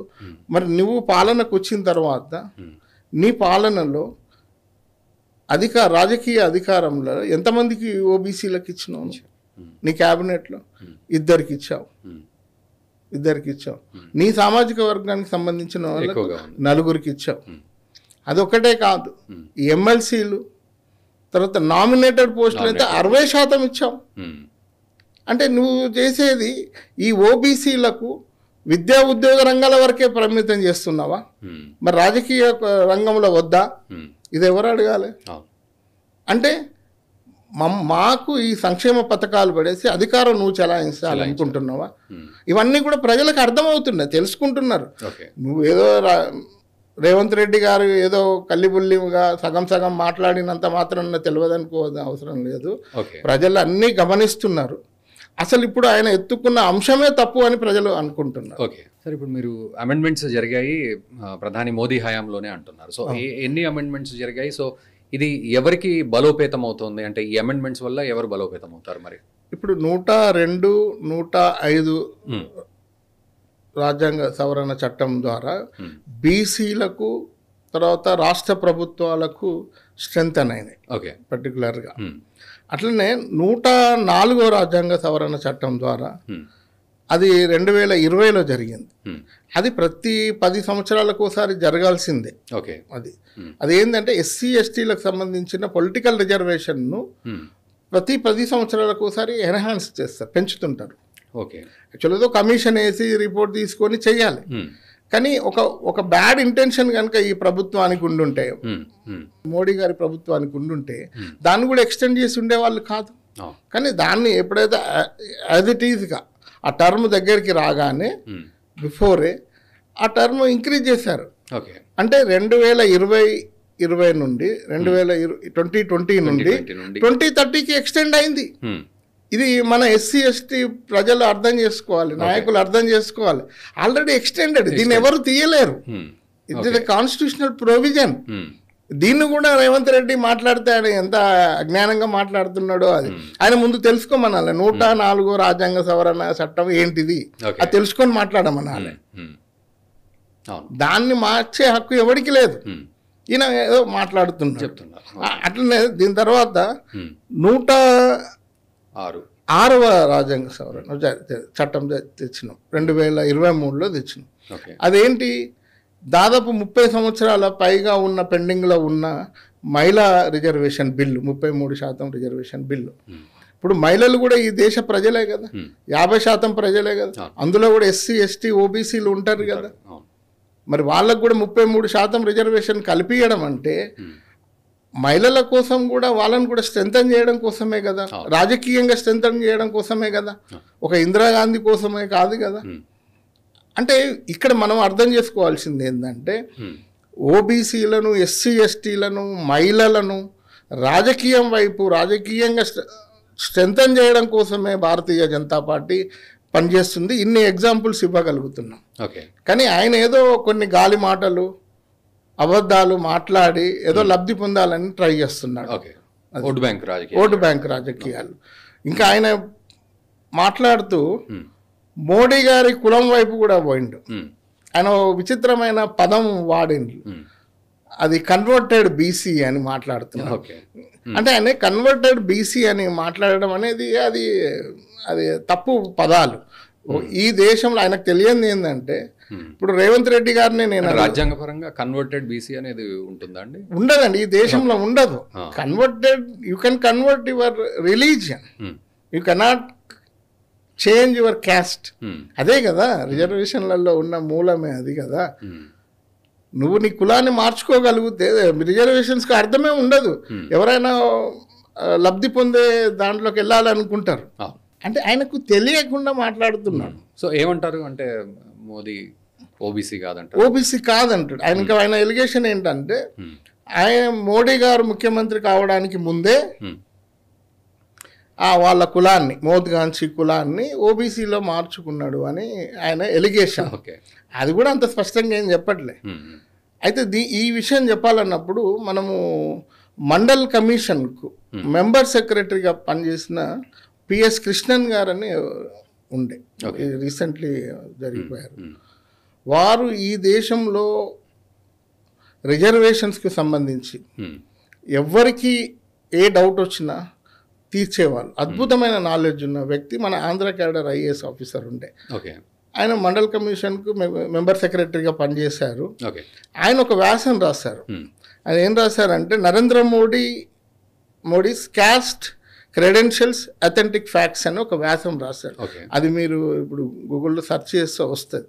మరి నువ్వు పాలనకు వచ్చిన తర్వాత నీ పాలనలో రాజకీయ అధికారంలో ఎంతమందికి ఓబీసీలకు ఇచ్చినావు? నీ క్యాబినెట్లో ఇద్దరికి ఇచ్చావు. నీ సామాజిక వర్గానికి సంబంధించిన వాళ్ళకు 4 ఇచ్చావు. అదొక్కటే కాదు, ఈ ఎమ్మెల్సీలు తర్వాత నామినేటెడ్ పోస్టులు అయితే 60% ఇచ్చావు. అంటే నువ్వు చేసేది ఈ ఓబీసీలకు విద్యా ఉద్యోగ రంగాల వరకే పరిమితం చేస్తున్నావా? మరి రాజకీయ రంగంలో వద్దా? ఇది ఎవరు అడగాలి? అంటే మాకు ఈ సంక్షేమ పథకాలు పడేసి అధికారం నువ్వు చెలాయించాలనుకుంటున్నావా? ఇవన్నీ కూడా ప్రజలకు అర్థమవుతున్నాయి, తెలుసుకుంటున్నారు. నువ్వేదో రేవంత్ రెడ్డి గారు ఏదో కల్లిబుల్లిగా సగం మాట్లాడినంత మాత్రం తెలియదనుకోవద్దు, అవసరం లేదు. ప్రజలు అన్నీ గమనిస్తున్నారు. అసలు ఇప్పుడు ఆయన ఎత్తుకున్న అంశమే తప్పు అని ప్రజలు అనుకుంటున్నారు. ఓకే సార్, ఇప్పుడు మీరు అమెండ్మెంట్స్ జరిగాయి ప్రధాని మోదీ హయాంలోనే అంటున్నారు. సో ఎన్ని అమెండ్మెంట్స్ జరిగాయి? సో ఇది ఎవరికి బలోపేతం అవుతుంది? అంటే ఈ అమెండ్మెంట్స్ వల్ల ఎవరు బలోపేతం అవుతారు? మరి ఇప్పుడు 102, 105 రాజ్యాంగ సవరణ చట్టం ద్వారా బీసీలకు తర్వాత రాష్ట్ర ప్రభుత్వాలకు స్ట్రెంత్ అయినాయి. ఓకే, పర్టికులర్గా అట్లనే 104వ రాజ్యాంగ సవరణ చట్టం ద్వారా అది 2020లో జరిగింది. అది ప్రతి 10 సంవత్సరాలకు ఒకసారి జరగాల్సిందే. ఓకే, అది ఏంటంటే ఎస్సీ ఎస్టీలకు సంబంధించిన పొలిటికల్ రిజర్వేషన్ను ప్రతి 10 సంవత్సరాలకు ఒకసారి ఎన్హాన్స్ చేస్తారు, పెంచుతుంటారు. ఓకే, యాక్చువల్గా కమిషన్ వేసి రిపోర్ట్ తీసుకొని చెయ్యాలి. కానీ ఒక బ్యాడ్ ఇంటెన్షన్ కనుక ఈ ప్రభుత్వానికి ఉండుంటే, మోడీ గారి ప్రభుత్వానికి ఉండుంటే దాన్ని కూడా ఎక్స్టెండ్ చేసి ఉండేవాళ్ళు కాదు. కానీ దాన్ని ఎప్పుడైతే యాజ్ ఇట్ ఈజ్గా ఆ టర్మ్ దగ్గరికి రాగానే బిఫోరే ఆ టర్మ్ ఇంక్రీజ్ చేశారు. అంటే 2020 నుండి 2020 నుండి 2030కి ఎక్స్టెండ్ అయింది. ఇది మన ఎస్సీ ఎస్టీ ప్రజలు అర్థం చేసుకోవాలి, నాయకులు అర్థం చేసుకోవాలి. ఆల్రెడీ ఎక్స్టెండెడ్, దీన్ని ఎవరు తీయలేరు. It is a constitutional provision. దీన్ని కూడా రేవంత్ రెడ్డి మాట్లాడితే ఆయన ఎంత అజ్ఞానంగా మాట్లాడుతున్నాడో అది ఆయన ముందు తెలుసుకోమనాలి. 104వ రాజ్యాంగ సవరణ చట్టం ఏంటిది అది తెలుసుకొని మాట్లాడమనాలి. దాన్ని మార్చే హక్కు ఎవరికి లేదు. ఈయన ఏదో మాట్లాడుతున్నాడు. అట్లనే దీని తర్వాత 106వ రాజ్యాంగ సవరణ చట్టం తెచ్చినాం, 2023లో తెచ్చినాం. అదేంటి, దాదాపు 30 సంవత్సరాల పైగా ఉన్న పెండింగ్లో ఉన్న మహిళా రిజర్వేషన్ బిల్లు, 33% రిజర్వేషన్ బిల్లు. ఇప్పుడు మహిళలు కూడా ఈ దేశ ప్రజలే కదా, 50% ప్రజలే కదా. అందులో కూడా ఎస్సీ ఎస్టీ ఓబీసీలు ఉంటారు కదా. మరి వాళ్ళకు కూడా 33% రిజర్వేషన్ కల్పించడం అంటే మహిళల కోసం కూడా, వాళ్ళని కూడా స్ట్రెంథన్ చేయడం కోసమే కదా, రాజకీయంగా స్ట్రెంథన్ చేయడం కోసమే కదా, ఒక ఇందిరాగాంధీ కోసమే కాదు కదా. అంటే ఇక్కడ మనం అర్థం చేసుకోవాల్సింది ఏంటంటే ఓబీసీలను, ఎస్సీ ఎస్టీలను, మహిళలను రాజకీయం వైపు రాజకీయంగా స్ట్రెంథన్ చేయడం కోసమే భారతీయ జనతా పార్టీ పనిచేస్తుంది. ఇన్ని ఎగ్జాంపుల్స్ ఇవ్వగలుగుతున్నాం. కానీ ఆయన ఏదో కొన్ని గాలి మాటలు, అబద్ధాలు మాట్లాడి ఏదో లబ్ధి పొందాలని ట్రై చేస్తున్నాడు. ఓటు బ్యాంక్ రాజకీయాలు. ఇంకా ఆయన మాట్లాడుతూ మోడీ గారి కులం వైపు కూడా పోయిండు. ఆయన విచిత్రమైన పదం వాడిండు, అది కన్వర్టెడ్ బీసీ అని మాట్లాడుతున్నాడు. అంటే ఆయన కన్వర్టెడ్ బీసీ అని మాట్లాడడం అనేది అది తప్పు పదాలు. ఈ దేశంలో ఆయనకు తెలియంది ఏంటంటే, ఇప్పుడు రేవంత్ రెడ్డి గారిని నేను రాజ్యాంగపరంగా కన్వర్టెడ్ బీసీ అనేది ఉంటుందండి? ఉండదండి, ఈ దేశంలో ఉండదు. Converted, you can convert your religion, you cannot change your caste. అదే కదా రిజర్వేషన్లలో ఉన్న మూలమే అది కదా. నువ్వు నీ కులాన్ని మార్చుకోగలిగితే రిజర్వేషన్స్కి అర్థమే ఉండదు. ఎవరైనా లబ్ధి పొందే దాంట్లోకి వెళ్ళాలనుకుంటారు. అంటే ఆయనకు తెలియకుండా మాట్లాడుతున్నాడు. సో ఏమంటారు అంటే మోదీ ఓబీసీ కాదంటారు? ఓబీసీ కాదంటాడు ఆయన. ఆయన ఎలిగేషన్ ఏంటంటే, ఆయన మోడీ గారు ముఖ్యమంత్రి కావడానికి ముందే వాళ్ళ కులాన్ని, మోద్గాంచి కులాన్ని ఓబీసీలో మార్చుకున్నాడు అని ఆయన ఎలిగేషన్. అది కూడా అంత స్పష్టంగా ఏం చెప్పట్లే. అయితే ఈ విషయం చెప్పాలన్నప్పుడు మనము మండల్ కమిషన్కు మెంబర్ సెక్రటరీగా పనిచేసిన పిఎస్ కృష్ణన్ గారని ఉండే, రీసెంట్లీ జరిగిపోయారు. వారు ఈ దేశంలో రిజర్వేషన్స్కి సంబంధించి ఎవరికి ఏ డౌట్ వచ్చినా తీర్చేవాళ్ళు. అద్భుతమైన నాలెడ్జ్ ఉన్న వ్యక్తి. మన ఆంధ్ర క్యాడర్ ఐఏఎస్ ఆఫీసర్ ఉండే. ఆయన మండల్ కమిషన్కు మెంబర్ సెక్రటరీగా పనిచేశారు. ఆయన ఒక వ్యాసం రాశారు. ఆయన ఏం రాశారంటే, Narendra Modi's caste credentials authentic facts అని ఒక వ్యాసం రాశారు. అది మీరు ఇప్పుడు గూగుల్లో సెర్చ్ చేస్తే వస్తుంది.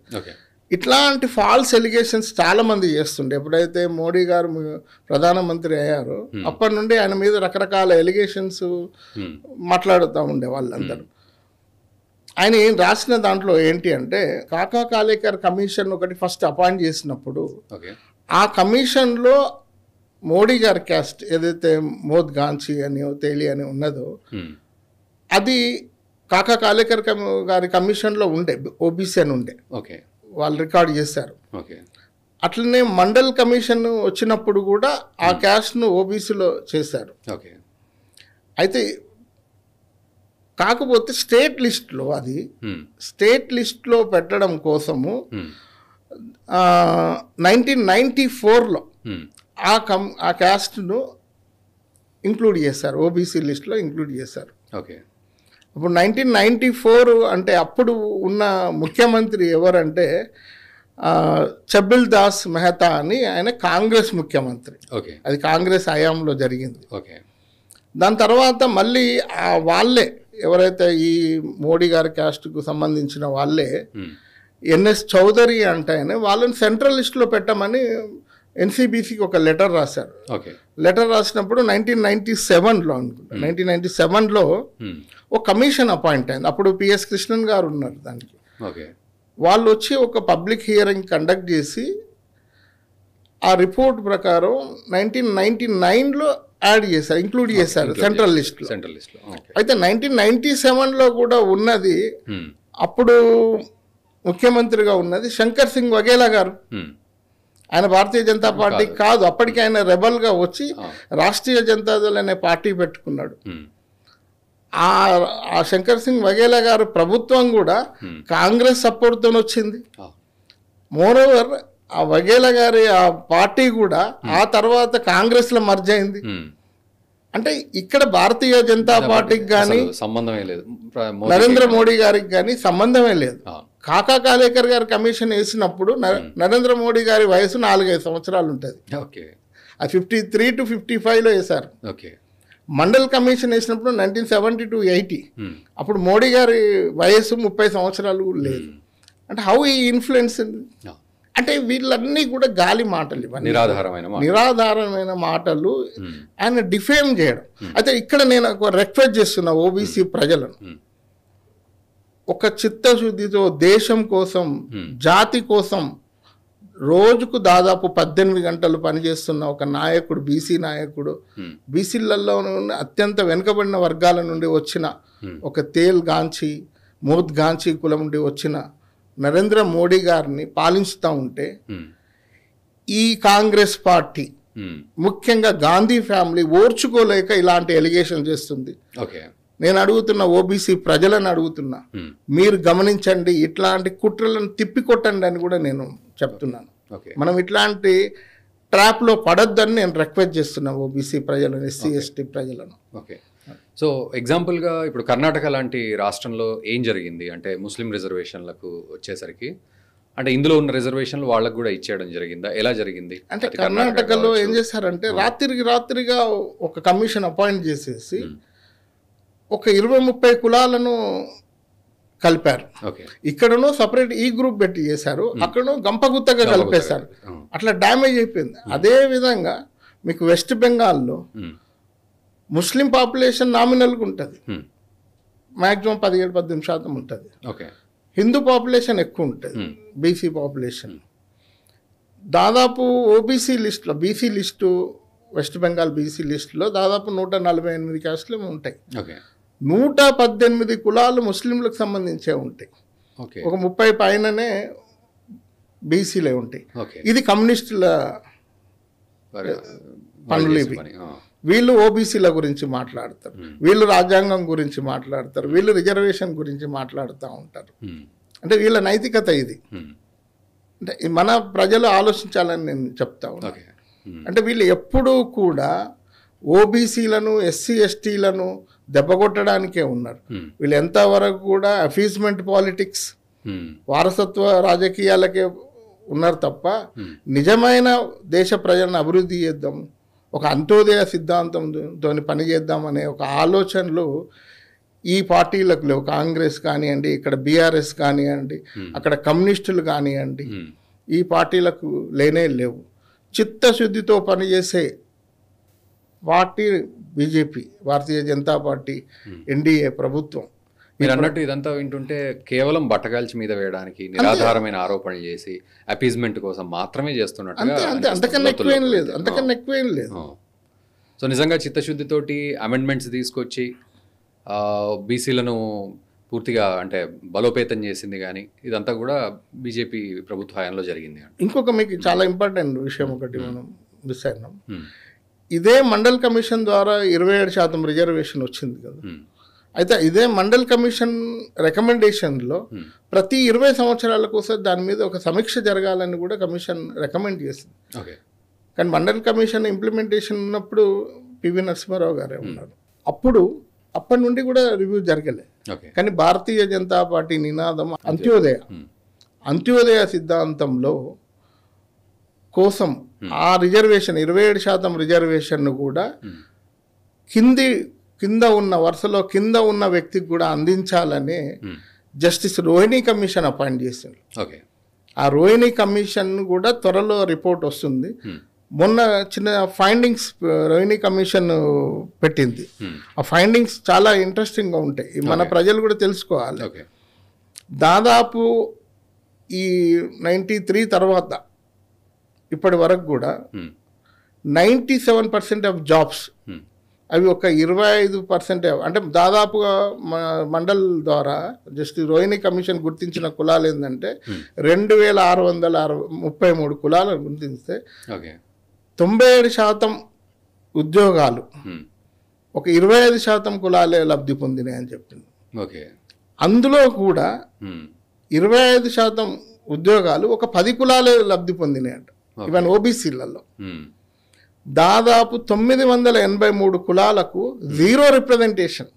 ఇట్లాంటి ఫాల్స్ ఎలిగేషన్స్ చాలా మంది చేస్తుండే. ఎప్పుడైతే మోడీ గారు ప్రధానమంత్రి అయ్యారో అప్పటి నుండి ఆయన మీద రకరకాల ఎలిగేషన్స్ మాట్లాడుతూ ఉండే వాళ్ళందరూ. ఆయన ఏం రాసిన దాంట్లో ఏంటి అంటే, కాకా కాలేకర్ కమిషన్ ఒకటి ఫస్ట్ అపాయింట్ చేసినప్పుడు ఆ కమిషన్లో మోడీ గారి క్యాస్ట్ ఏదైతే మోద్గాంచి అని తేలి అని ఉన్నదో అది కాకా కాలేకర్ గారి కమిషన్లో ఉండే ఓబీసీ అని ఉండే, ఓకే వాళ్ళు రికార్డ్ చేశారు. ఓకే అట్లనే మండల్ కమిషన్ వచ్చినప్పుడు కూడా ఆ క్యాస్ట్ను ఓబీసీలో చేశారు. ఓకే అయితే కాకపోతే స్టేట్ లిస్ట్లో అది స్టేట్ లిస్ట్లో పెట్టడం కోసము 1994లో ఆ క్యాస్ట్ను ఇంక్లూడ్ చేశారు, ఓబీసీ లిస్ట్లో ఇంక్లూడ్ చేశారు. ఓకే ఇప్పుడు 1994 అంటే అప్పుడు ఉన్న ముఖ్యమంత్రి ఎవరంటే చబిల్ దాస్ మెహతా అని, ఆయన కాంగ్రెస్ ముఖ్యమంత్రి. ఓకే అది కాంగ్రెస్ హయాంలో జరిగింది. ఓకే దాని తర్వాత మళ్ళీ వాళ్ళే ఎవరైతే ఈ మోడీ గారి క్యాస్ట్కు సంబంధించిన వాళ్ళే ఎన్ఎస్ చౌదరి అంటే వాళ్ళని సెంట్రల్ లిస్ట్లో పెట్టమని ఎన్సీబీసీకి ఒక లెటర్ రాశారు. ఓకే లెటర్ రాసినప్పుడు 1997లో అనుకుంటా 1997లో ఒక కమిషన్ అపాయింట్ అయింది. అప్పుడు పిఎస్ కృష్ణన్ గారు ఉన్నారు దానికి. ఓకే వాళ్ళు వచ్చి ఒక పబ్లిక్ హియరింగ్ కండక్ట్ చేసి ఆ రిపోర్ట్ ప్రకారం 1999లో యాడ్ చేశారు, ఇంక్లూడ్ చేశారు సెంట్రల్ లిస్ట్లో. అయితే 1997లో కూడా ఉన్నది, అప్పుడు ముఖ్యమంత్రిగా ఉన్నది శంకర్ సింగ్ వఘేలా గారు. ఆయన భారతీయ జనతా పార్టీ కాదు, అప్పటికి ఆయన రెబల్గా వచ్చి రాష్ట్రీయ జనతాదళ్ అనే పార్టీ పెట్టుకున్నాడు. ఆ శంకర్ సింగ్ వఘేలా గారు ప్రభుత్వం కూడా కాంగ్రెస్ సపోర్ట్తో వచ్చింది. మోరోవర్ ఆ వఘేలా గారి ఆ పార్టీ కూడా ఆ తర్వాత కాంగ్రెస్లో మర్జ్ అయింది. అంటే ఇక్కడ భారతీయ జనతా పార్టీకి కానీ సంబంధమే లేదు, నరేంద్ర మోడీ గారికి కానీ సంబంధమే లేదు. కాకా కాలేకర్ గారు కమిషన్ వేసినప్పుడు నరేంద్ర మోడీ గారి వయసు 4-5 సంవత్సరాలు ఉంటుంది. అది 53 to 55లో వేశారు. మండల్ కమిషన్ వేసినప్పుడు 1970 to 80, అప్పుడు మోడీ గారి వయసు 30 సంవత్సరాలు లేదు. అంటే హౌ ఈ ఇన్ఫ్లుయెన్స్, అంటే వీళ్ళన్నీ కూడా గాలి మాటలు, నిరాధారమైన మాటలు, ఆయన డిఫేమ్ చేయడం. అయితే ఇక్కడ నేను ఒక రిక్వెస్ట్ చేస్తున్నా ఓబీసీ ప్రజలను, ఒక చిత్తశుద్ధితో దేశం కోసం జాతి కోసం రోజుకు దాదాపు 18 గంటలు పనిచేస్తున్న ఒక నాయకుడు, బీసీ నాయకుడు, బీసీలలో అత్యంత వెనుకబడిన వర్గాల నుండి వచ్చిన ఒక తేల్ గాంచి మోద్ గాంచి కులం నుండి వచ్చిన నరేంద్ర మోడీ గారిని పాలిస్తూ ఉంటే ఈ కాంగ్రెస్ పార్టీ ముఖ్యంగా గాంధీ ఫ్యామిలీ ఓర్చుకోలేక ఇలాంటి ఎలిగేషన్ చేస్తుంది. నేను అడుగుతున్నా, ఓబీసీ ప్రజలను అడుగుతున్నా, మీరు గమనించండి, ఇట్లాంటి కుట్రలను తిప్పికొట్టండి అని కూడా నేను చెప్తున్నాను. మనం ఇట్లాంటి ట్రాప్లో పడొద్దని నేను రిక్వెస్ట్ చేస్తున్నా ఓబీసీ ప్రజలను, ఎస్సీ ఎస్టీ ప్రజలను. ఓకే, సో ఎగ్జాంపుల్గా ఇప్పుడు కర్ణాటక లాంటి రాష్ట్రంలో ఏం జరిగింది అంటే ముస్లిం రిజర్వేషన్లకు వచ్చేసరికి, అంటే ఇందులో ఉన్న రిజర్వేషన్లు వాళ్ళకు కూడా ఇచ్చేయడం జరిగిందా, ఎలా జరిగింది? అంటే కర్ణాటకలో ఏం చేశారంటే రాత్రిగా ఒక కమిషన్ అపాయింట్ చేసేసి ఒక 20-30 కులాలను కలిపారు. ఇక్కడనో సపరేట్ ఈ గ్రూప్ పెట్టి చేశారు, అక్కడనో గంపగుత్తగా కలిపేశారు. అట్లా డ్యామేజ్ అయిపోయింది. అదే విధంగా మీకు వెస్ట్ బెంగాల్లో ముస్లిం పాపులేషన్ నామినల్గా ఉంటుంది, మ్యాక్సిమం 17-18% ఉంటుంది. హిందూ పాపులేషన్ ఎక్కువ ఉంటుంది, బీసీ పాపులేషన్. దాదాపు ఓబీసీ లిస్టులో, BC list west Bengal BC లిస్టులో దాదాపు 148 క్యాస్ట్లు ఉంటాయి. 118 కులాలు ముస్లింలకు సంబంధించే ఉంటాయి, ఒక 30 పైననే బీసీలే ఉంటాయి. ఇది కమ్యూనిస్టుల పనులు ఇవి. వీళ్ళు ఓబీసీల గురించి మాట్లాడతారు, వీళ్ళు రాజ్యాంగం గురించి మాట్లాడతారు, వీళ్ళు రిజర్వేషన్ గురించి మాట్లాడుతూ ఉంటారు. అంటే వీళ్ళ నైతికత ఇది. అంటే మన ప్రజలు ఆలోచించాలని నేను చెప్తా ఉన్నాను. అంటే వీళ్ళు ఎప్పుడూ కూడా ఓబీసీలను, ఎస్సీ ఎస్టీలను దెబ్బకొట్టడానికే ఉన్నారు. వీళ్ళు ఎంతవరకు కూడా అఫీజ్మెంట్ పాలిటిక్స్, వారసత్వ రాజకీయాలకే ఉన్నారు తప్ప నిజమైన దేశ ప్రజలను అభివృద్ధి చేద్దాం, ఒక అంత్యోదయ సిద్ధాంతంతో పనిచేద్దామనే ఒక ఆలోచనలు ఈ పార్టీలకు లేవు. కాంగ్రెస్ కానివ్వండి, ఇక్కడ బీఆర్ఎస్ కానివ్వండి, అక్కడ కమ్యూనిస్టులు కానివ్వండి, ఈ పార్టీలకు లేనే లేవు. చిత్తశుద్ధితో పనిచేసే పార్టీ బీజేపీ, భారతీయ జనతా పార్టీ, ఎన్డీఏ ప్రభుత్వం. మీరు అన్నట్టు ఇదంతా వింటుంటే కేవలం బట్టగాల్చి మీద వేయడానికి, నిరాధారమైన ఆరోపణలు చేసి అపీజ్మెంట్ కోసం మాత్రమే చేస్తున్నట్టు. అంతకన్నా ఎక్కువేం లేదు. సో నిజంగా చిత్తశుద్ధితోటి అమెండ్మెంట్స్ తీసుకొచ్చి బీసీలను పూర్తిగా అంటే బలోపేతం చేసింది కానీ ఇదంతా కూడా బీజేపీ ప్రభుత్వ హయాంలో జరిగింది. ఇంకొక మీకు చాలా ఇంపార్టెంట్ విషయం ఒకటి మనం మిస్ అయినాం. ఇదే మండల్ కమిషన్ ద్వారా 27% రిజర్వేషన్ వచ్చింది కదా. అయితే ఇదే మండల్ కమిషన్ రికమెండేషన్లో ప్రతి 20 సంవత్సరాలకు ఒకసారి దాని మీద ఒక సమీక్ష జరగాలని కూడా కమిషన్ రికమెండ్ చేసింది. కానీ మండల్ కమిషన్ ఇంప్లిమెంటేషన్ ఉన్నప్పుడు పివి నరసింహారావు గారే ఉన్నారు. అప్పటి నుండి కూడా రివ్యూ జరగలే. కానీ భారతీయ జనతా పార్టీ నినాదం అంత్యోదయ సిద్ధాంతంలో కోసం ఆ రిజర్వేషన్ 27% రిజర్వేషన్ కూడా కింద ఉన్న వరుసలో కింద ఉన్న వ్యక్తికి కూడా అందించాలని జస్టిస్ రోహిణి కమిషన్ అపాయింట్ చేసింది. ఆ రోహిణి కమిషన్ కూడా త్వరలో రిపోర్ట్ వస్తుంది. మొన్న చిన్న ఫైండింగ్స్ రోహిణి కమిషన్ పెట్టింది. ఆ ఫైండింగ్స్ చాలా ఇంట్రెస్టింగ్గా ఉంటాయి, మన ప్రజలు కూడా తెలుసుకోవాలి. దాదాపు ఈ 93 తర్వాత ఇప్పటి వరకు కూడా 97% ఆఫ్ జాబ్స్ అవి ఒక 25% అంటే దాదాపుగా మండల్ ద్వారా జస్ట్ రోహిణి కమిషన్ గుర్తించిన కులాలు ఏంటంటే 2633 కులాలను గుర్తిస్తే 97% ఉద్యోగాలు ఒక 25% కులాలే లబ్ధి పొందినాయి అని చెప్పింది. అందులో కూడా 25% ఉద్యోగాలు ఒక 10 కులాలే లబ్ధి పొందినాయి అంట. ఈవెన్ ఓబీసీలలో దాదాపు 983 కులాలకు 0 రిప్రజెంటేషన్.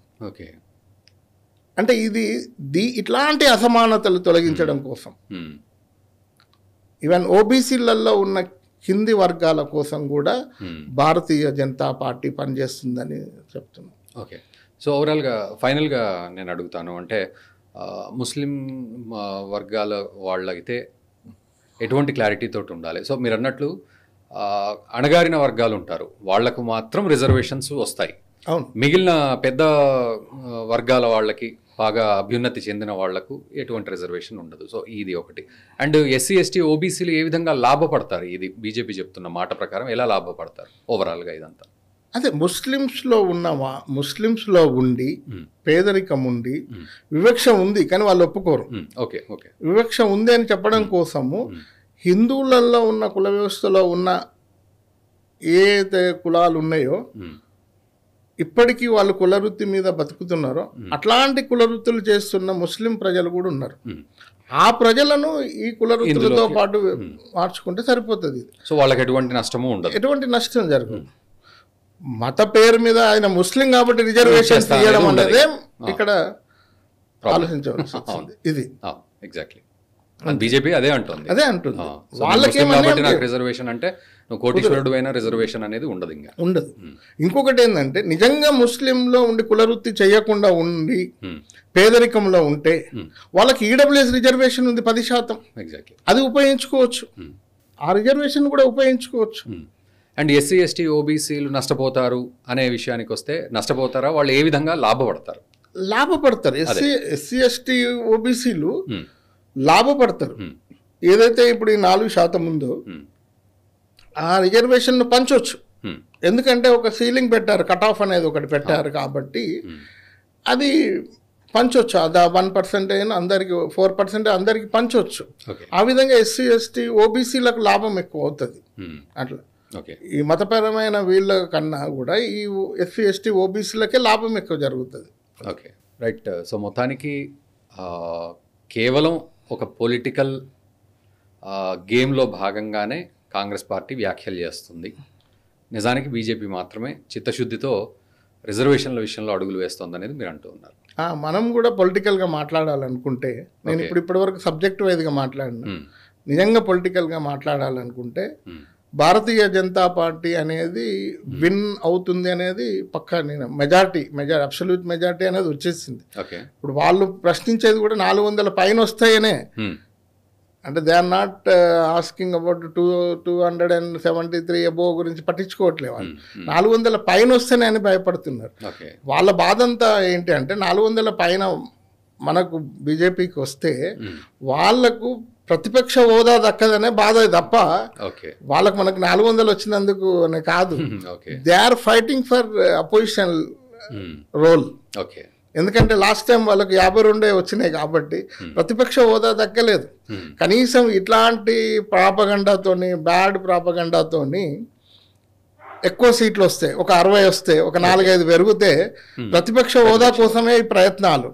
అంటే ఇట్లాంటి అసమానతలు తొలగించడం కోసం ఈవెన్ ఓబీసీలలో ఉన్న కింది వర్గాల కోసం కూడా భారతీయ జనతా పార్టీ పనిచేస్తుందని చెప్తున్నాను. సో ఓవరాల్గా ఫైనల్గా నేను అడుగుతాను, అంటే ముస్లిం వర్గాల వాళ్ళైతే ఎటువంటి క్లారిటీతో ఉండాలి? సో మీరు అన్నట్లు అణగారిన వర్గాలు ఉంటారు, వాళ్లకు మాత్రం రిజర్వేషన్స్ వస్తాయి. మిగిలిన పెద్ద వర్గాల వాళ్ళకి, బాగా అభ్యున్నతి చెందిన వాళ్లకు ఎటువంటి రిజర్వేషన్ ఉండదు. సో ఇది ఒకటి. అండ్ ఎస్సీ ఎస్టీ ఓబీసీలు ఏ విధంగా లాభపడతారు? ఇది బీజేపీ చెప్తున్న మాట ప్రకారం ఎలా లాభపడతారు ఓవరాల్గా ఇదంతా? అదే ముస్లిమ్స్లో ఉండి పేదరికం ఉండి వివక్ష ఉంది కానీ వాళ్ళు ఒప్పుకోరు. వివక్ష ఉంది అని చెప్పడం కోసము హిందువులలో ఉన్న కుల వ్యవస్థలో ఉన్న ఏదైతే కులాలు ఉన్నాయో ఇప్పటికీ వాళ్ళు కులవృత్తి మీద బతుకుతున్నారో అట్లాంటి కులవృత్తులు చేస్తున్న ముస్లిం ప్రజలు కూడా ఉన్నారు. ఆ ప్రజలను ఈ కులవృత్తులతో పాటు మార్చుకుంటే సరిపోతుంది. సో వాళ్ళకి ఎటువంటి నష్టము ఉండదు, ఎటువంటి నష్టం జరగదు. మత పేరు మీద ఆయన ముస్లిం కాబట్టి రిజర్వేషన్ తీయడం అనేది ఇక్కడ ఆలోచించవలసి ఇది. ఎగ్జాక్ట్లీ బీజేపీ అదే అంటుంది. వాళ్ళకి రిజర్వేషన్ అంటే నువ్వు కోటీశ్వరుడు అయినా రిజర్వేషన్ అనేది ఉండదు, ఇంకా ఉండదు. ఇంకొకటి ఏంటంటే నిజంగా ముస్లింలో ఉండి కులవృత్తి చేయకుండా ఉండి పేదరికంలో ఉంటే వాళ్ళకి ఈడబ్ల్యూఎస్ రిజర్వేషన్ ఉంది 10%. ఎగ్జాక్ట్లీ అది ఉపయోగించుకోవచ్చు, ఆ రిజర్వేషన్ కూడా ఉపయోగించుకోవచ్చు. అండ్ ఎస్సీ ఎస్టీ ఓబీసీలు నష్టపోతారు అనే విషయానికి వస్తే నష్టపోతారా? వాళ్ళు ఏ విధంగా లాభపడతారు? ఎస్సీ ఎస్టీ ఓబీసీలు లాభపడతారు. ఏదైతే ఇప్పుడు ఈ 4% ఉందో ఆ రిజర్వేషన్ పంచవచ్చు. ఎందుకంటే ఒక సీలింగ్ పెట్టారు, కట్ ఆఫ్ అనేది ఒకటి పెట్టారు కాబట్టి అది పంచవచ్చు. అది 1% అయినా అందరికి 4% అందరికి పంచవచ్చు. ఆ విధంగా ఎస్సీ ఎస్టీ ఓబీసీలకు లాభం ఎక్కువ అవుతుంది. అట్లా ఈ మతపరమైన వీళ్ళ కన్నా కూడా ఈ ఎస్సీ ఎస్టీ ఓబీసీలకే లాభం ఎక్కువ జరుగుతుంది. Okay, right. సో మొత్తానికి కేవలం ఒక పొలిటికల్ గేమ్లో భాగంగానే కాంగ్రెస్ పార్టీ వ్యాఖ్యలు చేస్తుంది. నిజానికి బీజేపీ మాత్రమే చిత్తశుద్ధితో రిజర్వేషన్ల విషయంలో అడుగులు వేస్తుంది అనేది మీరు అంటూ ఉన్నారు. మనం కూడా పొలిటికల్గా మాట్లాడాలనుకుంటే, నేను ఇప్పటివరకు సబ్జెక్ట్ వైజ్గా మాట్లాడిన, నిజంగా పొలిటికల్గా మాట్లాడాలనుకుంటే భారతీయ జనతా పార్టీ అనేది విన్ అవుతుంది అనేది పక్కా. నేను మెజార్టీ అబ్సల్యూట్ మెజార్టీ అనేది వచ్చేసింది. ఇప్పుడు వాళ్ళు ప్రశ్నించేది కూడా 400 పైన వస్తాయనే. అంటే they are not asking about 273 above గురించి పట్టించుకోవట్లేదు. వాళ్ళు 400 పైన వస్తేనే అని భయపడుతున్నారు. వాళ్ళ బాధ అంతా ఏంటి అంటే 400 పైన మనకు బీజేపీకి వస్తే వాళ్లకు ప్రతిపక్ష హోదా దక్కదనే బాధ తప్ప వాళ్ళకు మనకు 400 వచ్చినందుకు కాదు. They are fighting for opposition role. ఎందుకంటే లాస్ట్ టైం వాళ్ళకి 52 వచ్చినాయి కాబట్టి ప్రతిపక్ష హోదా దక్కలేదు. కనీసం ఇట్లాంటి ప్రాపగండాతోని, బ్యాడ్ ప్రాపగండాతోని ఎక్కువ సీట్లు వస్తాయి, ఒక 60 వస్తే, ఒక 4-5 పెరిగితే ప్రతిపక్ష హోదా కోసమే ఈ ప్రయత్నాలు.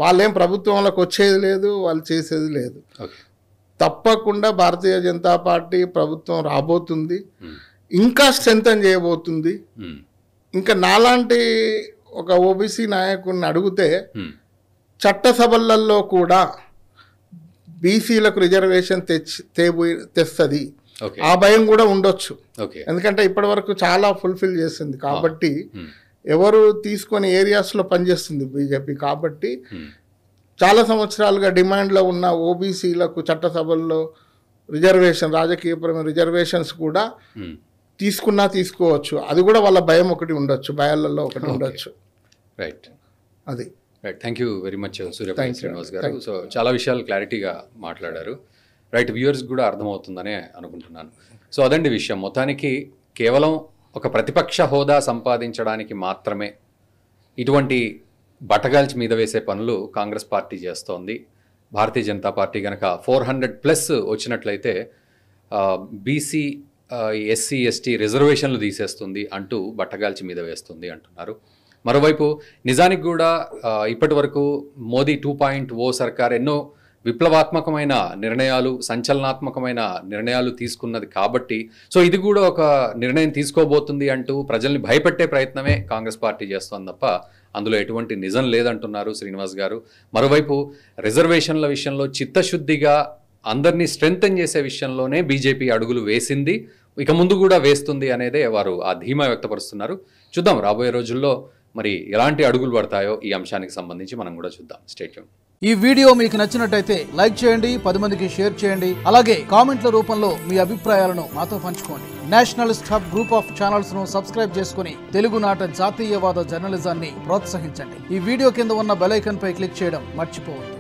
వాళ్ళేం ప్రభుత్వంలోకి వచ్చేది లేదు, వాళ్ళు చేసేది లేదు. తప్పకుండా భారతీయ జనతా పార్టీ ప్రభుత్వం రాబోతుంది, ఇంకా స్ట్రెంథన్ చేయబోతుంది. ఇంకా నాలాంటి ఒక ఓబీసీ నాయకుడిని అడిగితే చట్టసభలలో కూడా బీసీలకు రిజర్వేషన్ తెస్తుంది, ఆ భయం కూడా ఉండొచ్చు. ఎందుకంటే ఇప్పటి వరకు చాలా ఫుల్ఫిల్ చేస్తుంది కాబట్టి, ఎవరు తీసుకొని ఏరియాస్లో పనిచేస్తుంది బీజేపీ కాబట్టి, చాలా డిమాండ్లో ఉన్న ఓబీసీలకు చట్టసభల్లో రిజర్వేషన్, రాజకీయపరమైన రిజర్వేషన్స్ కూడా తీసుకోవచ్చు. అది కూడా వాళ్ళ భయం ఒకటి ఉండొచ్చు, భయాలలో ఒకటి ఉండొచ్చు. రైట్, అది right. Thank you very much Suryapalli Srinivas గారు. సో చాలా విషయాలు క్లారిటీగా మాట్లాడారు. రైట్, వ్యూవర్స్ కూడా అర్థమవుతుందనే అనుకుంటున్నాను. సో అదండి విషయం. మొత్తానికి కేవలం ఒక ప్రతిపక్ష హోదా సంపాదించడానికి మాత్రమే ఇటువంటి బట్టగాల్చి మీద వేసే పనులు కాంగ్రెస్ పార్టీ చేస్తోంది. భారతీయ జనతా పార్టీ కనుక 400+ వచ్చినట్లయితే బీసీ, ఎస్సీ, ఎస్టీ రిజర్వేషన్లు తీసేస్తుంది అంటూ బట్టగాల్చి మీద వేస్తుంది అంటున్నారు. మరోవైపు నిజానికి కూడా ఇప్పటి వరకు మోదీ 2.0 సర్కార్ ఎన్నో విప్లవాత్మకమైన నిర్ణయాలు, సంచలనాత్మకమైన నిర్ణయాలు తీసుకున్నది కాబట్టి, సో ఇది కూడా ఒక నిర్ణయం తీసుకోబోతుంది అంటూ ప్రజల్ని భయపెట్టే ప్రయత్నమే కాంగ్రెస్ పార్టీ చేస్తోంది తప్ప అందులో ఎటువంటి నిజం లేదంటున్నారు శ్రీనివాస్ గారు. మరోవైపు రిజర్వేషన్ల విషయంలో చిత్తశుద్ధిగా అందరినీ స్ట్రెంథన్ చేసే విషయంలోనే బీజేపీ అడుగులు వేసింది, ఇక ముందు కూడా వేస్తుంది అనేదే వారు ఆ ధీమా వ్యక్తపరుస్తున్నారు. చూద్దాం రాబోయే రోజుల్లో మరి ఎలాంటి అడుగులు పడతాయో ఈ అంశానికి సంబంధించి మనం కూడా చూద్దాం. Stay tune. ఈ వీడియో మీకు నచ్చినట్టయితే లైక్ చేయండి, 10 మందికి షేర్ చేయండి. అలాగే కామెంట్ల రూపంలో మీ అభిప్రాయాలను మాతో పంచుకోండి. Nationalist hub group of channels ను సబ్స్క్రైబ్ చేసుకుని తెలుగునాట జాతీయవాద జర్నలిజాన్ని ప్రోత్సహించండి. ఈ వీడియో కింద ఉన్న బెల్ ఐకాన్ పై క్లిక్ చేయడం మర్చిపోవద్దు.